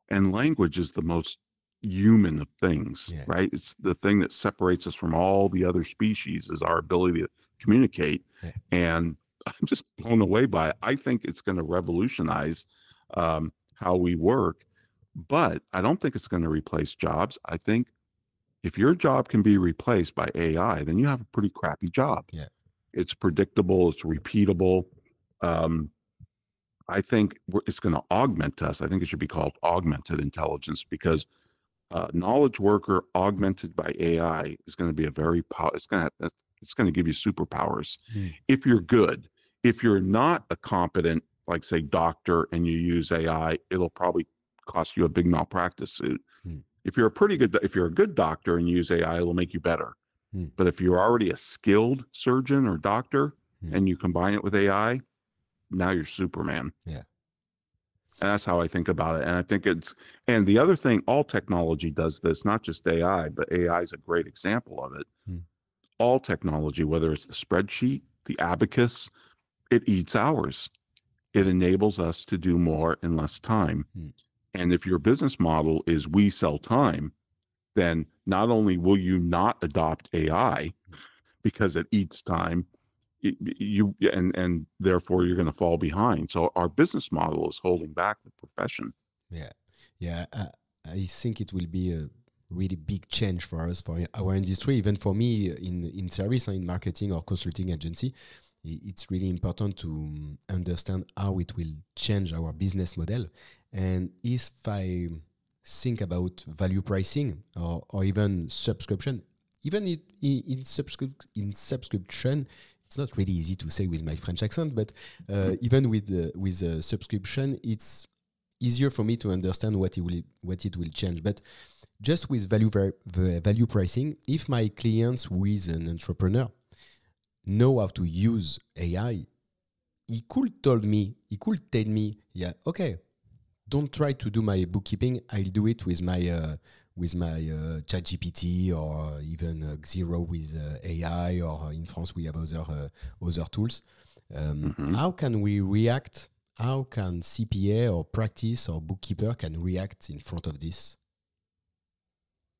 And language is the most human of things, right? It's the thing that separates us from all the other species is our ability to communicate. And I'm just blown away by it. I think it's going to revolutionize how we work, but I don't think it's going to replace jobs. I think if your job can be replaced by AI, then you have a pretty crappy job. Yeah. It's predictable. It's repeatable. I think it's going to augment us. I think it should be called augmented intelligence because knowledge worker augmented by AI is going to be it's going to give you superpowers. If you're good. If you're not a competent, like say doctor, and you use AI, it'll probably cost you a big malpractice suit. If you're a good doctor and you use AI, it'll make you better. But if you're already a skilled surgeon or doctor and you combine it with AI, now you're Superman. Yeah. And that's how I think about it. And I think and the other thing, all technology does this, not just AI, but AI is a great example of it. All technology, whether it's the spreadsheet, the abacus, it eats hours. It enables us to do more in less time. And if your business model is we sell time, then not only will you not adopt AI because it eats time, and therefore you're going to fall behind. So our business model is holding back the profession. Yeah. I think it will be a really big change for us, for our industry, even for me in service and in marketing or consulting agency. It's really important to understand how it will change our business model. And if I think about value pricing or even subscription, even in subscription, it's not really easy to say with my French accent, but even with a subscription, it's easier for me to understand what it will change. But just with value pricing, if my client who is an entrepreneur know how to use AI, he could tell me, yeah, okay, don't try to do my bookkeeping. I'll do it with my ChatGPT or even Xero with AI, or in France we have other tools. How can we react? How can CPA or practice or bookkeeper can react in front of this?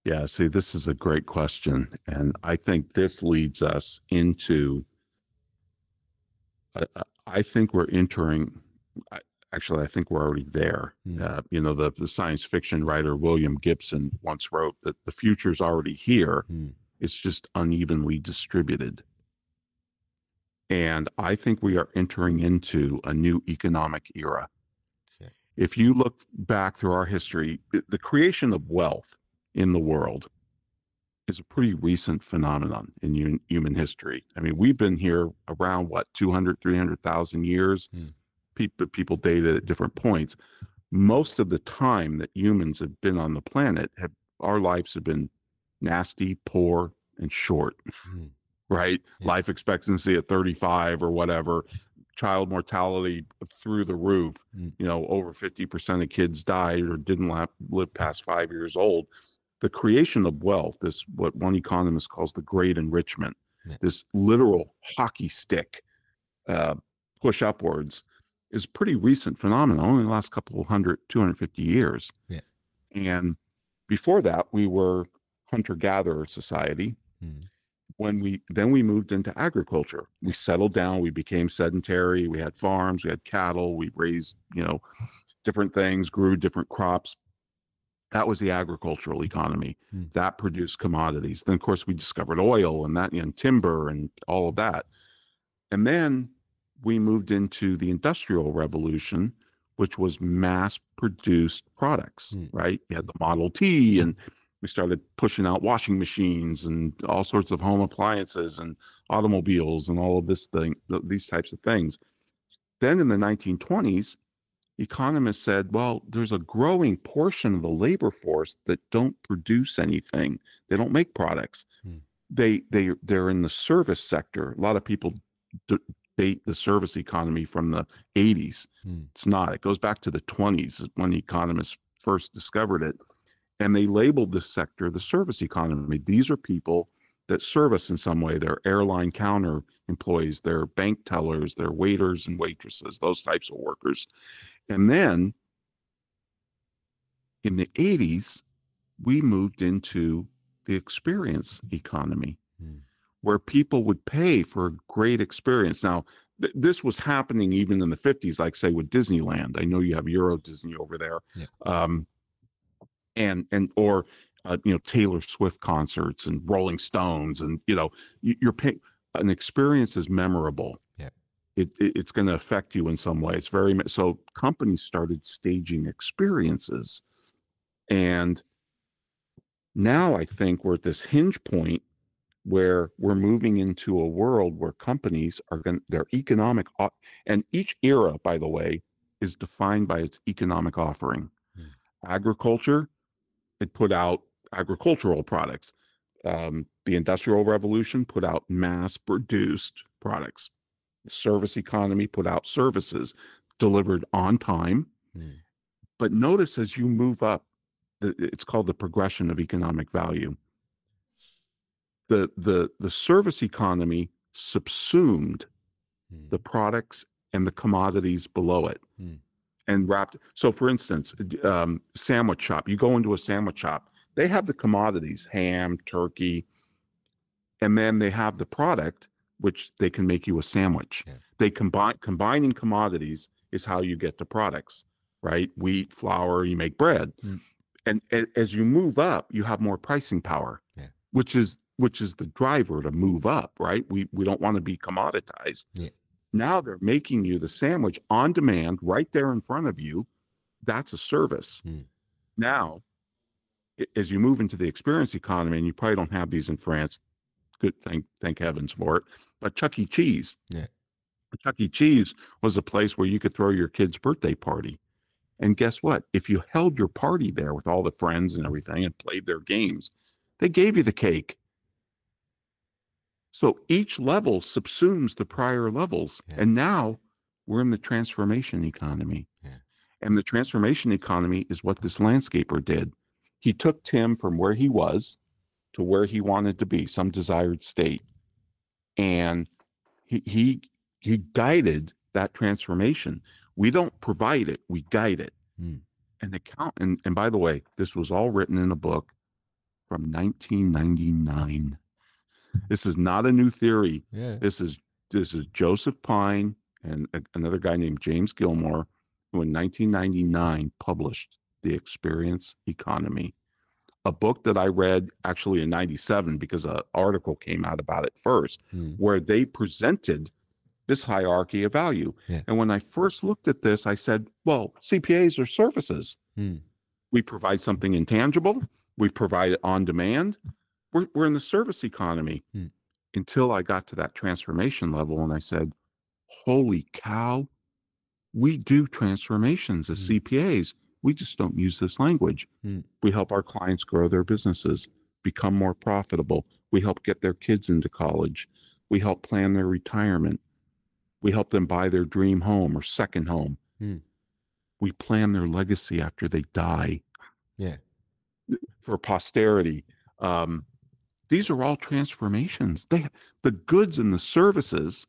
Yeah, see, this is a great question. And I think this leads us into, I think we're entering, actually, I think we're already there. The science fiction writer William Gibson once wrote that the future's already here. It's just unevenly distributed. And I think we are entering into a new economic era. Yeah. If you look back through our history, the creation of wealth in the world is a pretty recent phenomenon in human history. I mean, we've been here around what, 200, 300,000 years. Mm. People date it at different points. Most of the time that humans have been on the planet, our lives have been nasty, poor, and short, Mm. right? Yeah. Life expectancy at 35 or whatever, child mortality through the roof. Mm. Over 50% of kids died or didn't live past 5 years old. The creation of wealth, this what one economist calls the great enrichment, Yeah. this literal hockey stick uh, push upwards, is a pretty recent phenomenon, only the last couple of 250 years. Yeah. And before that, we were hunter-gatherer society. Mm. We moved into agriculture. We Yeah. settled down, we became sedentary, we had farms, we had cattle, we raised, different things, grew different crops. That was the agricultural economy. Mm. That produced commodities. Then, of course, we discovered oil and timber and all of that. And then we moved into the Industrial Revolution, which was mass produced products, Mm. right? You had the Model T, and we started pushing out washing machines and all sorts of home appliances and automobiles and all of these types of things. Then in the 1920s, economists said, well, there's a growing portion of the labor force that don't produce anything. They don't make products. Mm. They're in the service sector. A lot of people date the service economy from the 80s. Mm. It's not. It goes back to the 20s when economists first discovered it. And they labeled this sector the service economy. These are people that service in some way. They're airline counter employees, they're bank tellers, they're waiters and waitresses, those types of workers. And then in the 80s, we moved into the experience economy, Mm. where people would pay for a great experience. Now, this was happening even in the 50s, like say with Disneyland. I know you have Euro Disney over there, Yeah. or Taylor Swift concerts and Rolling Stones, and you're paying. An experience is memorable. Yeah. It's going to affect you in some way. It's so companies started staging experiences, and now I think we're at this hinge point where we're moving into a world where companies are going their economic and each era, by the way, is defined by its economic offering. Mm. Agriculture, it put out agricultural products. The Industrial Revolution put out mass produced products. The service economy put out services delivered on time. Mm. But notice as you move up, it's called the progression of economic value. The service economy subsumed Mm. the products and the commodities below it, Mm. and wrapped. So, for instance, sandwich shop. You go into a sandwich shop. They have the commodities: ham, turkey, and then they have the product, which they can make you a sandwich. Yeah. They combining commodities is how you get to products, right? Wheat, flour, you make bread. Mm. And as you move up, you have more pricing power, Yeah. which is the driver to move up, right? We don't want to be commoditized. Yeah. Now they're making you the sandwich on demand right there in front of you. That's a service. Mm. Now, as you move into the experience economy, and you probably don't have these in France, good, thank heavens for it, but Chuck E. Cheese. Yeah. Chuck E. Cheese was a place where you could throw your kid's birthday party. And guess what? If you held your party there with all the friends and everything and played their games, they gave you the cake. So each level subsumes the prior levels. Yeah. And now we're in the transformation economy. Yeah. And the transformation economy is what this landscaper did. He took Tim from where he was to where he wanted to be, some desired state. And he guided that transformation. We don't provide it, we guide it. Mm. And by the way, this was all written in a book from 1999. This is not a new theory. Yeah. This is Joseph Pine and another guy named James Gilmore, who in 1999 published The Experience Economy, a book that I read actually in 97 because an article came out about it first, Mm. where they presented this hierarchy of value. Yeah. And when I first looked at this, I said, well, CPAs are services. Mm. We provide something intangible. We provide it on demand. We're in the service economy. Mm. Until I got to that transformation level and I said, holy cow, we do transformations as Mm. CPAs. We just don't use this language. Mm. We help our clients grow their businesses, become more profitable. We help get their kids into college. We help plan their retirement. We help them buy their dream home or second home. Mm. We plan their legacy after they die Yeah. for posterity. Um, these are all transformations. The goods and the services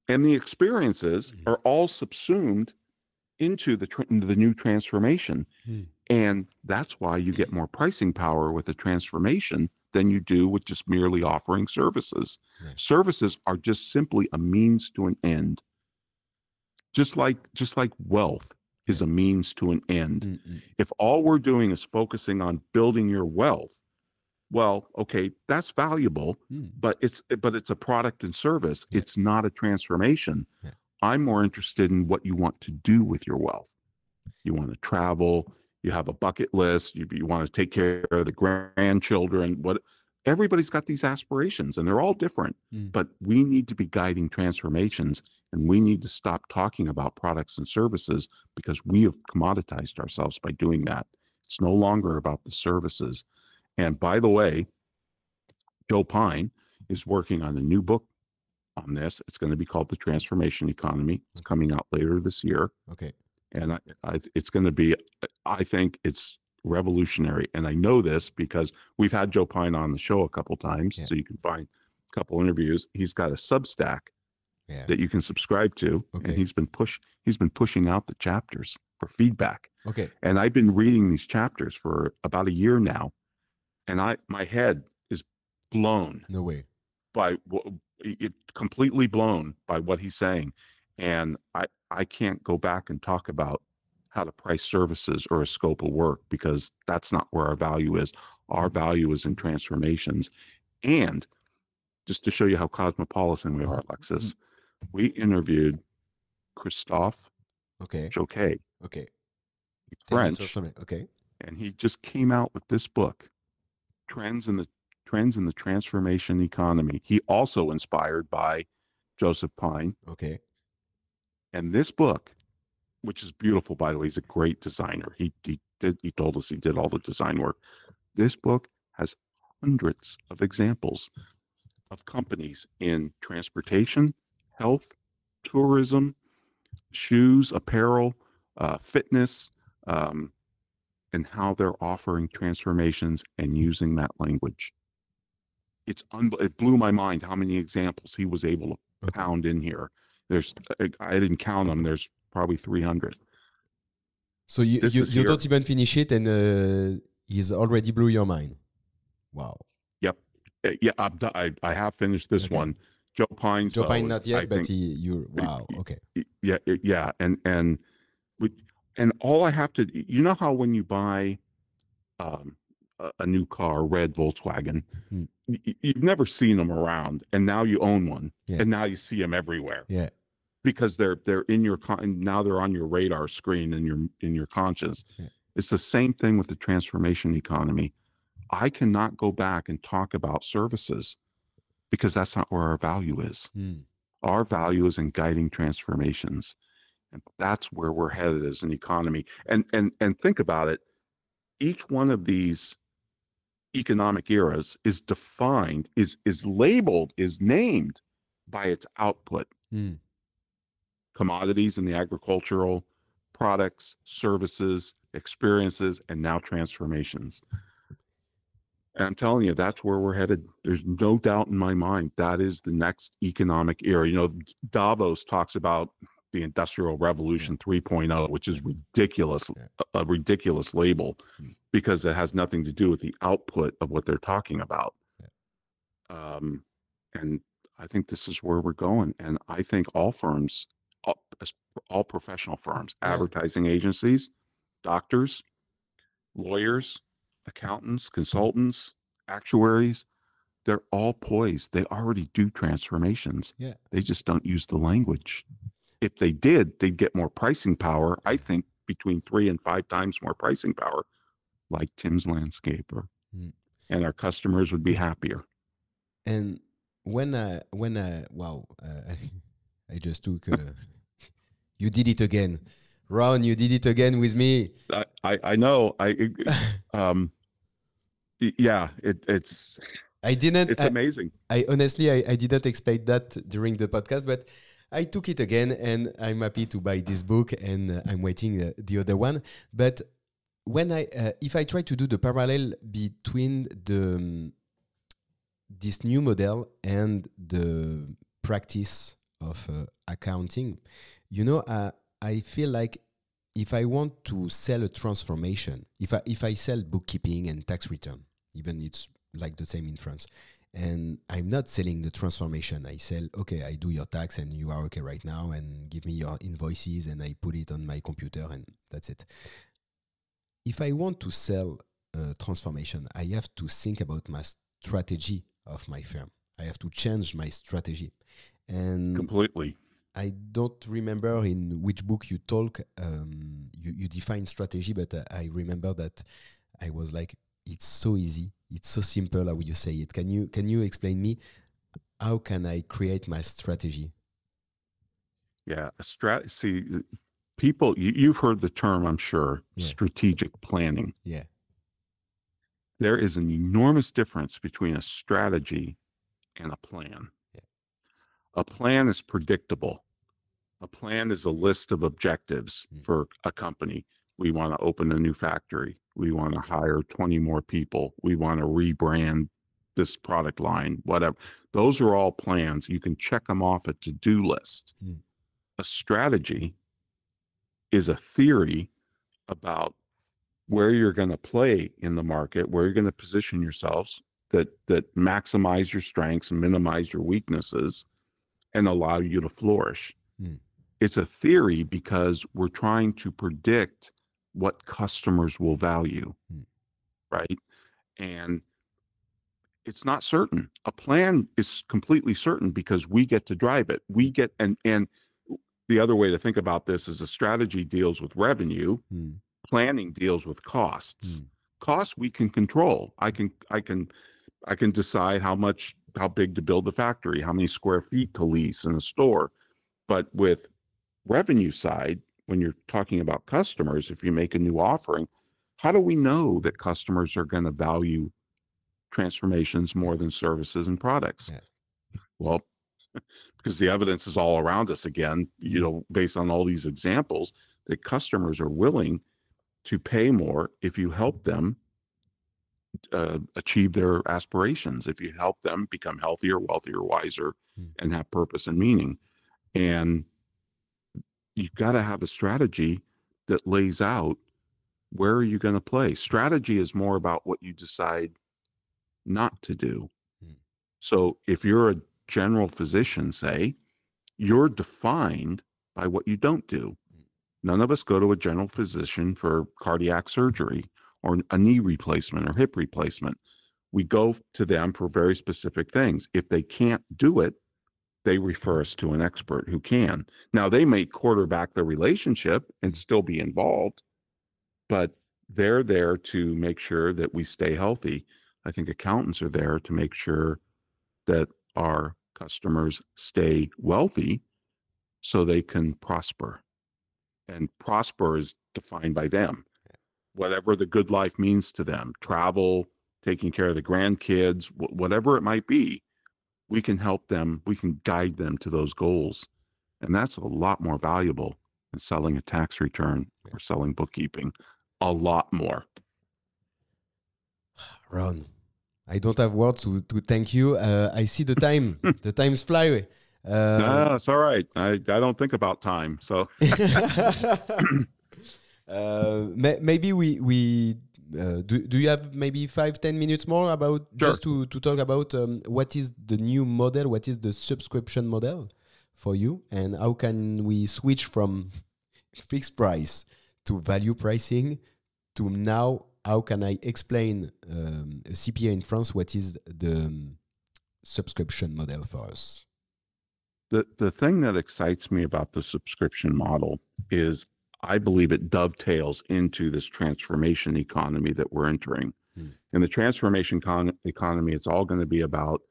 and the experiences Mm. are all subsumed into the new transformation. Mm. And that's why you get more pricing power with a transformation than you do with just merely offering services. Yeah. Services are just simply a means to an end. Just like wealth Yeah. is a means to an end. Mm. Mm. If all we're doing is focusing on building your wealth, well, okay, that's valuable, Mm. but it's a product and service. Yeah. It's not a transformation. Yeah. I'm more interested in what you want to do with your wealth. You want to travel, you have a bucket list, you want to take care of the grandchildren, what everybody's got these aspirations and they're all different, Mm. but we need to be guiding transformations and we need to stop talking about products and services because we have commoditized ourselves by doing that. It's no longer about the services. And by the way, Joe Pine is working on a new book on this. It's going to be called The Transformation Economy. It's Okay. coming out later this year. Okay. And it's going to be, I think it's revolutionary. And I know this because we've had Joe Pine on the show a couple times, Yeah. so you can find a couple interviews. He's got a Substack Yeah. that you can subscribe to, and Okay. he's been pushing out the chapters for feedback. Okay. And I've been reading these chapters for about a year now, and my head is blown No way. by it, completely blown by what he's saying, and I can't go back and talk about how to price services or a scope of work because that's not where our value is. Our value is in transformations. And just to show you how cosmopolitan we are, Alexis, we interviewed Christophe Okay. Joquet, Okay. Tell me French, something. Okay. and he just came out with this book, Trends in the Transformation Economy. He also inspired by Joseph Pine. Okay. And this book, which is beautiful, by the way, he's a great designer. He told us he did all the design work. This book has hundreds of examples of companies in transportation, health, tourism, shoes, apparel, fitness, um, and how they're offering transformations and using that language. It blew my mind how many examples he was able to Okay. pound in here. I didn't count them. There's probably 300. So you This you, is you here. don't even finish it, and he's already blew your mind. Wow. Yep. Yeah, I have finished this Okay. one. Joe Pines, Joe though, Pine is, not I yet, but think, you. Wow. Okay. yeah, yeah, we, and all I have to, you know how when you buy um, a new car, red Volkswagen, Hmm. you've never seen them around, and now you own one, Yeah. and now you see them everywhere Yeah. because they're in your now they're on your radar screen in your conscience. Yeah. It's the same thing with the transformation economy. I cannot go back and talk about services because that's not where our value is. Hmm. Our value is in guiding transformations. And that's where we're headed as an economy. And think about it. Each one of these economic eras is defined, is labeled, is named by its output. Hmm. Commodities in the agricultural, products, services, experiences, and now transformations. And I'm telling you, that's where we're headed. There's no doubt in my mind that is the next economic era. You know, Davos talks about the Industrial Yeah. Revolution 3.0, which is ridiculous, Yeah. a ridiculous label Hmm. because it has nothing to do with the output of what they're talking about. Yeah. And I think this is where we're going. And I think all firms, all professional firms, Yeah. advertising agencies, doctors, lawyers, accountants, consultants, actuaries, they're all poised. They already do transformations. Yeah. They just don't use the language. If they did, they'd get more pricing power. I think between 3 and 5 times more pricing power, like Tim's Landscaper, Mm. and our customers would be happier. And wow, I just took. You did it again, Ron. You did it again with me. I know. Yeah, it's I didn't. it's amazing. I honestly, I didn't expect that during the podcast, but I took it again, and I'm happy to buy this book, and I'm waiting the other one. But when if I try to do the parallel between this new model and the practice of accounting, I feel like if I want to sell a transformation, if I sell bookkeeping and tax return, even it's like the same in France, and I'm not selling the transformation. I sell, okay, I do your tax and you are okay right now, and give me your invoices and I put it on my computer and that's it. If I want to sell transformation, I have to think about my strategy of my firm. I have to change my strategy. And Completely. I don't remember in which book you talk, you define strategy, but I remember that I was like, it's so easy. It's so simple how you say it. Can you explain me how can I create my strategy? Yeah, see, people, you've heard the term, I'm sure, Yeah. strategic planning. Yeah. There is an enormous difference between a strategy and a plan. Yeah. A plan is predictable. A plan is a list of objectives for a company. We want to open a new factory. We want to hire 20 more people. We want to rebrand this product line, whatever. Those are all plans. You can check them off a to-do list. A strategy is a theory about where you're going to play in the market, where you're going to position yourselves that maximize your strengths and minimize your weaknesses and allow you to flourish. It's a theory because we're trying to predict what customers will value, right? And it's not certain. A plan is completely certain because we get to drive it. We get, and the other way to think about this is a strategy deals with revenue, planning deals with costs. Costs we can control. I can decide how big to build the factory, how many square feet to lease in a store. But with revenue side, when you're talking about customers, if you make a new offering, how do we know that customers are going to value transformations more than services and products? Yeah. Well, because the evidence is all around us again, based on all these examples, that customers are willing to pay more if you help them achieve their aspirations, if you help them become healthier, wealthier, wiser, and have purpose and meaning. And you've got to have a strategy that lays out where are you going to play. Strategy is more about what you decide not to do. So if you're a general physician, say, you're defined by what you don't do. None of us go to a general physician for cardiac surgery or a knee replacement or hip replacement. We go to them for very specific things. If they can't do it, they refer us to an expert who can. Now, they may quarterback the relationship and still be involved, but they're there to make sure that we stay healthy. I think accountants are there to make sure that our customers stay wealthy so they can prosper. And prosper is defined by them. Whatever the good life means to them, travel, taking care of the grandkids, whatever it might be, we can help them, we can guide them to those goals. And that's a lot more valuable than selling a tax return or selling bookkeeping. A lot more. Ron, I don't have words to thank you. I see the time. The time's fly. No, it's all right. I don't think about time. So maybe we do you have maybe 5-10 minutes more about Sure. just to talk about what is the new model, what is the subscription model for you, and how can we switch from fixed price to value pricing to now how can I explain a CPA in France what is subscription model for us? The thing that excites me about the subscription model is I believe it dovetails into this transformation economy that we're entering. In the transformation economy, it's all going to be about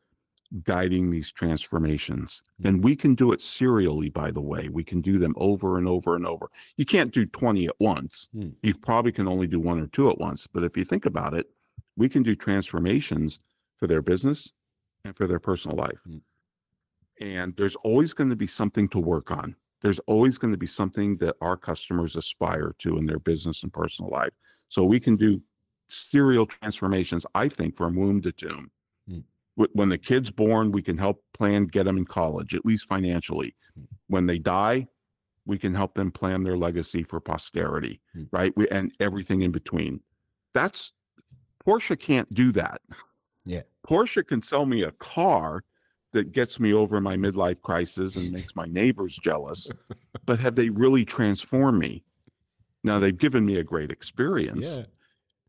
guiding these transformations. And we can do it serially, by the way. We can do them over and over and over. You can't do 20 at once. You probably can only do one or two at once. But if you think about it, we can do transformations for their business and for their personal life. And there's always going to be something to work on. There's always going to be something that our customers aspire to in their business and personal life. So we can do serial transformations, I think, from womb to tomb. When the kid's born, we can help plan, get them in college, at least financially. When they die, we can help them plan their legacy for posterity, right? And everything in between. Porsche can't do that. Yeah. Porsche can sell me a car that gets me over my midlife crisis and makes my neighbors jealous, but have they really transformed me? Now, they've given me a great experience,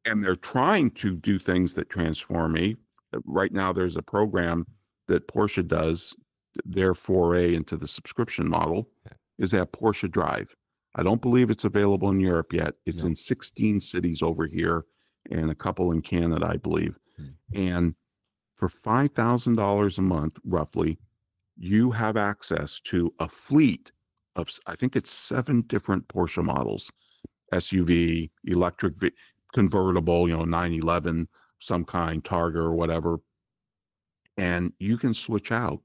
and they're trying to do things that transform me. Right now, there's a program that Porsche does, their foray into the subscription model, is that Porsche Drive. I don't believe it's available in Europe yet. It's in 16 cities over here and a couple in Canada, I believe. And for $5,000 a month, roughly, you have access to a fleet of, I think it's 7 different Porsche models, SUV, electric, convertible, 911, some kind, Targa or whatever. And you can switch out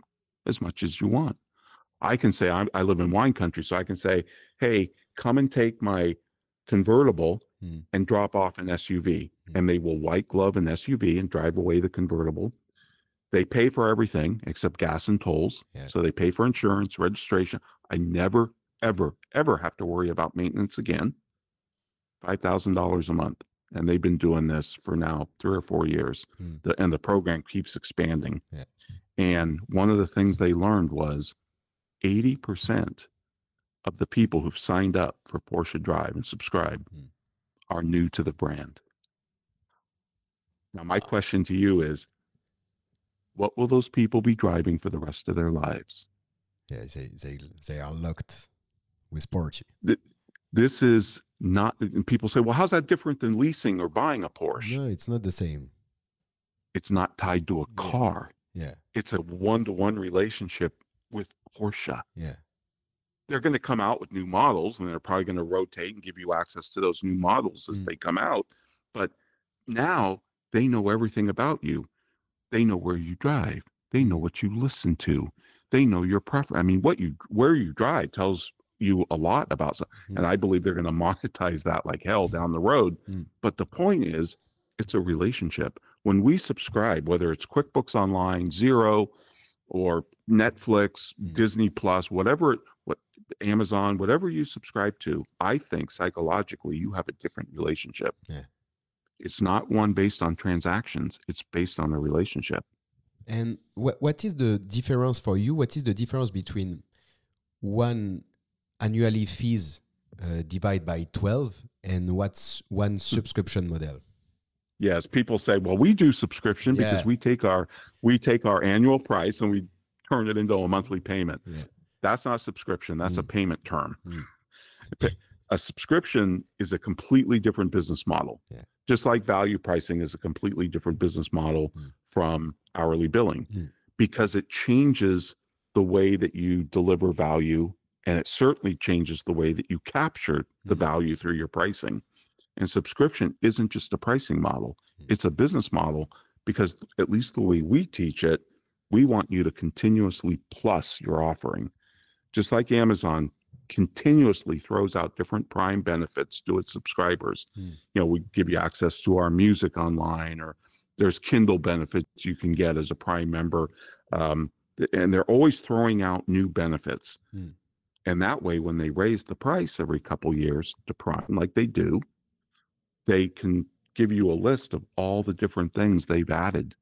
as much as you want. I can say, I live in wine country, so I can say, hey, come and take my convertible and drop off an SUV. And they will white glove an SUV and drive away the convertible. They pay for everything except gas and tolls. So they pay for insurance, registration. I never, ever, ever have to worry about maintenance again. $5,000 a month. And they've been doing this for now 3 or 4 years. And the program keeps expanding. And one of the things they learned was 80% of the people who've signed up for Porsche Drive and subscribed are new to the brand. Now, my question to you is, what will those people be driving for the rest of their lives? Yeah, they are locked with Porsche. This is not, and people say, well, how's that different than leasing or buying a Porsche? No, it's not the same. It's not tied to a car. Yeah. It's a one-to-one relationship with Porsche. Yeah. They're going to come out with new models, and they're probably going to rotate and give you access to those new models as they come out. But now they know everything about you. They know where you drive. They know what you listen to. They know your preference. I mean, where you drive tells you a lot about something. And I believe they're going to monetize that like hell down the road. But the point is, it's a relationship. When we subscribe, whether it's QuickBooks Online, Xero, or Netflix, Disney Plus, what Amazon, whatever you subscribe to, I think psychologically you have a different relationship. Yeah. It's not one based on transactions. It's based on a relationship. And what is the difference for you? What is the difference between one annually fees divided by 12 and what's one subscription model? Yes, people say, well, we do subscription because we take our annual price and we turn it into a monthly payment. That's not subscription. That's a payment term. A subscription is a completely different business model. Just like value pricing is a completely different business model from hourly billing, because it changes the way that you deliver value, and it certainly changes the way that you capture the value through your pricing. And subscription isn't just a pricing model. It's a business model, because at least the way we teach it, we want you to continuously plus your offering. Just like Amazon continuously throws out different Prime benefits to its subscribers. We give you access to our music online, or there's Kindle benefits you can get as a Prime member. And they're always throwing out new benefits. And that way, when they raise the price every couple years to Prime, like they do, they can give you a list of all the different things they've added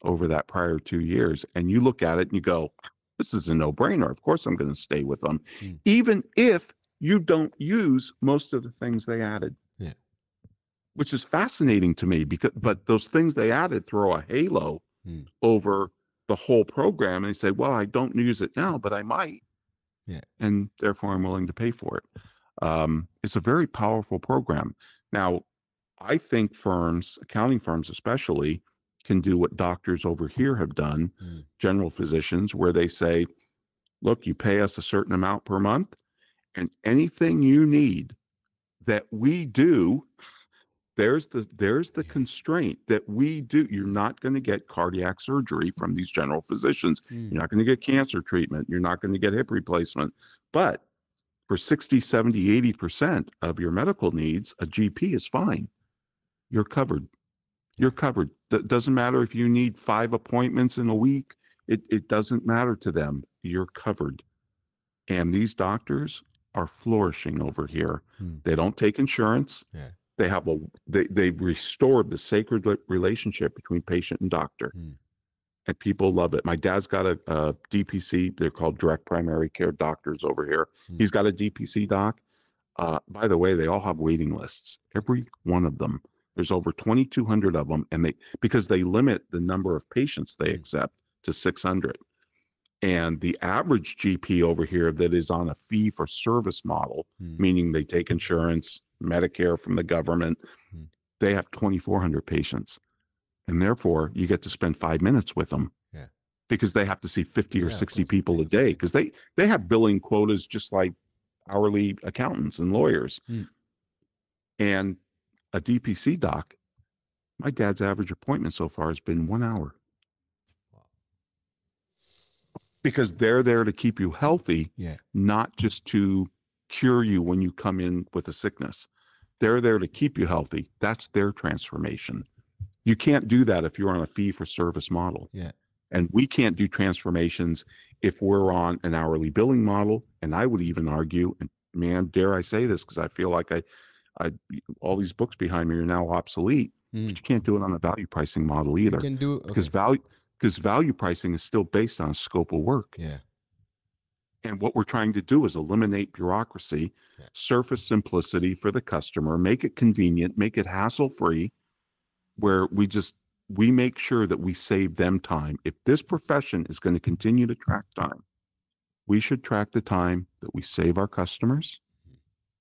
over that prior 2 years. And you look at it and you go, this is a no-brainer. Of course I'm going to stay with them, even if you don't use most of the things they added. Which is fascinating to me, but those things they added throw a halo over the whole program and they say, well, I don't use it now, but I might, Yeah. and therefore I'm willing to pay for it. It's a very powerful program. Now, I think firms, accounting firms especially, can do what doctors over here have done, Mm. general physicians, where they say, look, you pay us a certain amount per month, and anything you need that we do, there's the Yeah. constraint that we do. You're not going to get cardiac surgery from these general physicians. Mm. You're not going to get cancer treatment. You're not going to get hip replacement. But for 60, 70, 80% of your medical needs, a GP is fine. You're covered. Yeah. You're covered. Doesn't matter if you need 5 appointments in a week. It doesn't matter to them. You're covered. And these doctors are flourishing over here. Mm. They don't take insurance. Yeah. They have they restored the sacred relationship between patient and doctor. Mm. And people love it. My dad's got a DPC. They're called direct primary care doctors over here. Mm. He's got a DPC doc. By the way, they all have waiting lists. Every one of them. There's over 2,200 of them, and because they limit the number of patients they accept to 600. And the average GP over here that is on a fee for service model, meaning they take insurance, Medicare from the government, they have 2,400 patients. And therefore, you get to spend 5 minutes with them. Yeah. Because they have to see 50 or Yeah, of 60 course. people a day, because they have billing quotas just like hourly accountants and lawyers. Mm. And a DPC doc, my dad's average appointment so far has been 1 hour. Wow. Because they're there to keep you healthy, Yeah. not just to cure you when you come in with a sickness. They're there to keep you healthy. That's their transformation. You can't do that if you're on a fee for service model. Yeah. And we can't do transformations if we're on an hourly billing model. And I would even argue, and man, dare I say this, because I feel like I all these books behind me are now obsolete, but you can't do it on a value pricing model either. You can do because value pricing is still based on a scope of work. Yeah. And what we're trying to do is eliminate bureaucracy, surface simplicity for the customer, make it convenient, make it hassle-free, where we make sure that we save them time. If this profession is going to continue to track time, we should track the time that we save our customers.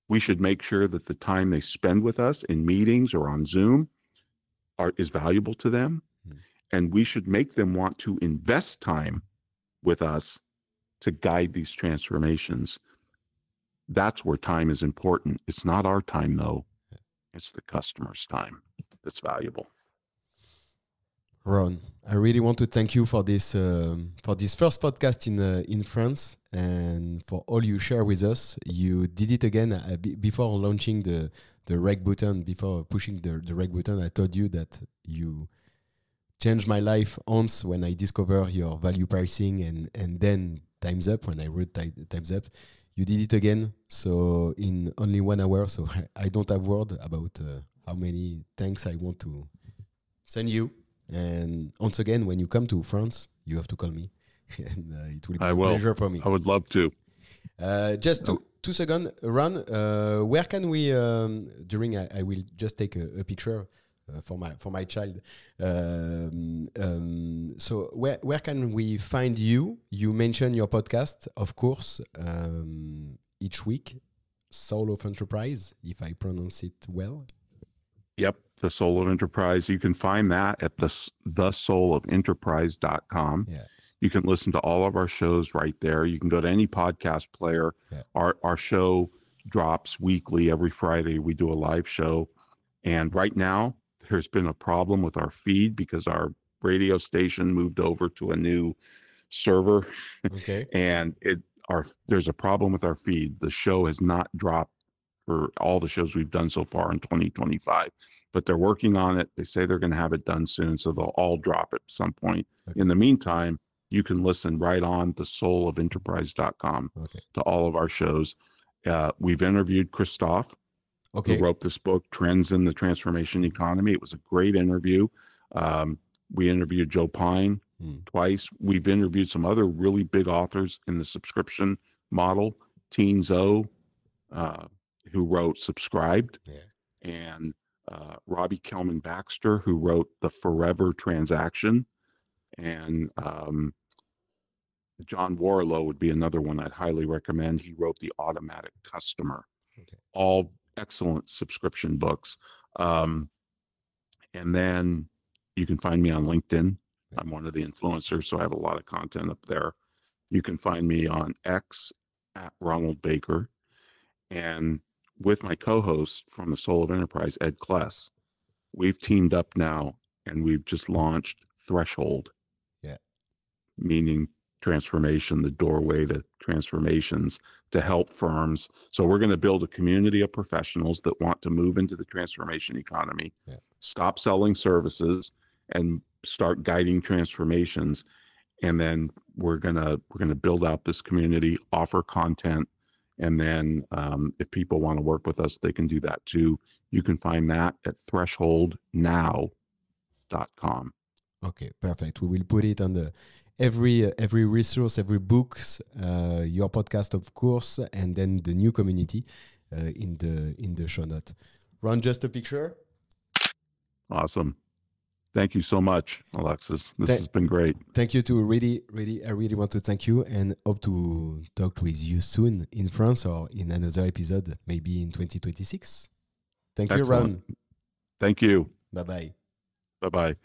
We should make sure that the time they spend with us in meetings or on Zoom is valuable to them. And we should make them want to invest time with us to guide these transformations. That's where time is important. It's not our time, though. It's the customer's time that's valuable. Ron, I really want to thank you for this first podcast in France, and for all you share with us. You did it again before launching the rec button. Before pushing the rec button, I told you that you changed my life once when I discovered your value pricing, and then Time's Up, when I wrote Time's Up. You did it again, so in only 1 hour. So I don't have word about how many thanks I want to send you. And once again, when you come to France, you have to call me, and it will be a pleasure for me. I would love to. Just 2 seconds, Ron. Where can we? I will just take a picture for my child. So where can we find you? You mentioned your podcast, of course, each week. Soul of Enterprise, if I pronounce it well. Yep, The Soul of Enterprise. You can find that at thesoulofenterprise.com. Yeah. You can listen to all of our shows right there. You can go to any podcast player. Yeah. Our show drops weekly. Every Friday we do a live show. And right now there's been a problem with our feed because our radio station moved over to a new server. Okay. And there's a problem with our feed. The show has not dropped for all the shows we've done so far in 2025, but they're working on it. They say they're going to have it done soon, so they'll all drop at some point. Okay. In the meantime, you can listen right on thesoulofenterprise.com to all of our shows. We've interviewed Christophe, who wrote this book, Trends in the Transformation Economy. It was a great interview. We interviewed Joe Pine twice. We've interviewed some other really big authors in the subscription model, Teen Zoe, who wrote Subscribed, and Robbie Kelman Baxter, who wrote The Forever Transaction, And John Warlow would be another one I'd highly recommend. He wrote The Automatic Customer, Okay. all excellent subscription books. And then you can find me on LinkedIn. Yeah. I'm one of the influencers, so I have a lot of content up there. You can find me on X at Ronald Baker. And with my co-host from the Soul of Enterprise, Ed Kless, we've teamed up now and we've just launched Threshold, Yeah. meaning transformation, the doorway to transformations to help firms. So we're going to build a community of professionals that want to move into the transformation economy, Yeah. stop selling services and start guiding transformations. And then we're gonna build out this community, offer content, and then if people want to work with us, they can do that too. You can find that at thresholdnow.com. Okay, perfect. We will put it on the every resource, every books, your podcast, of course, and then the new community in the show note. Ron, just a picture. Awesome. Thank you so much, Alexis. This Th- has been great. Thank you too. I really want to thank you and hope to talk with you soon in France or in another episode, maybe in 2026. Thank you, Excellent. Ron. Thank you. Bye bye. Bye bye.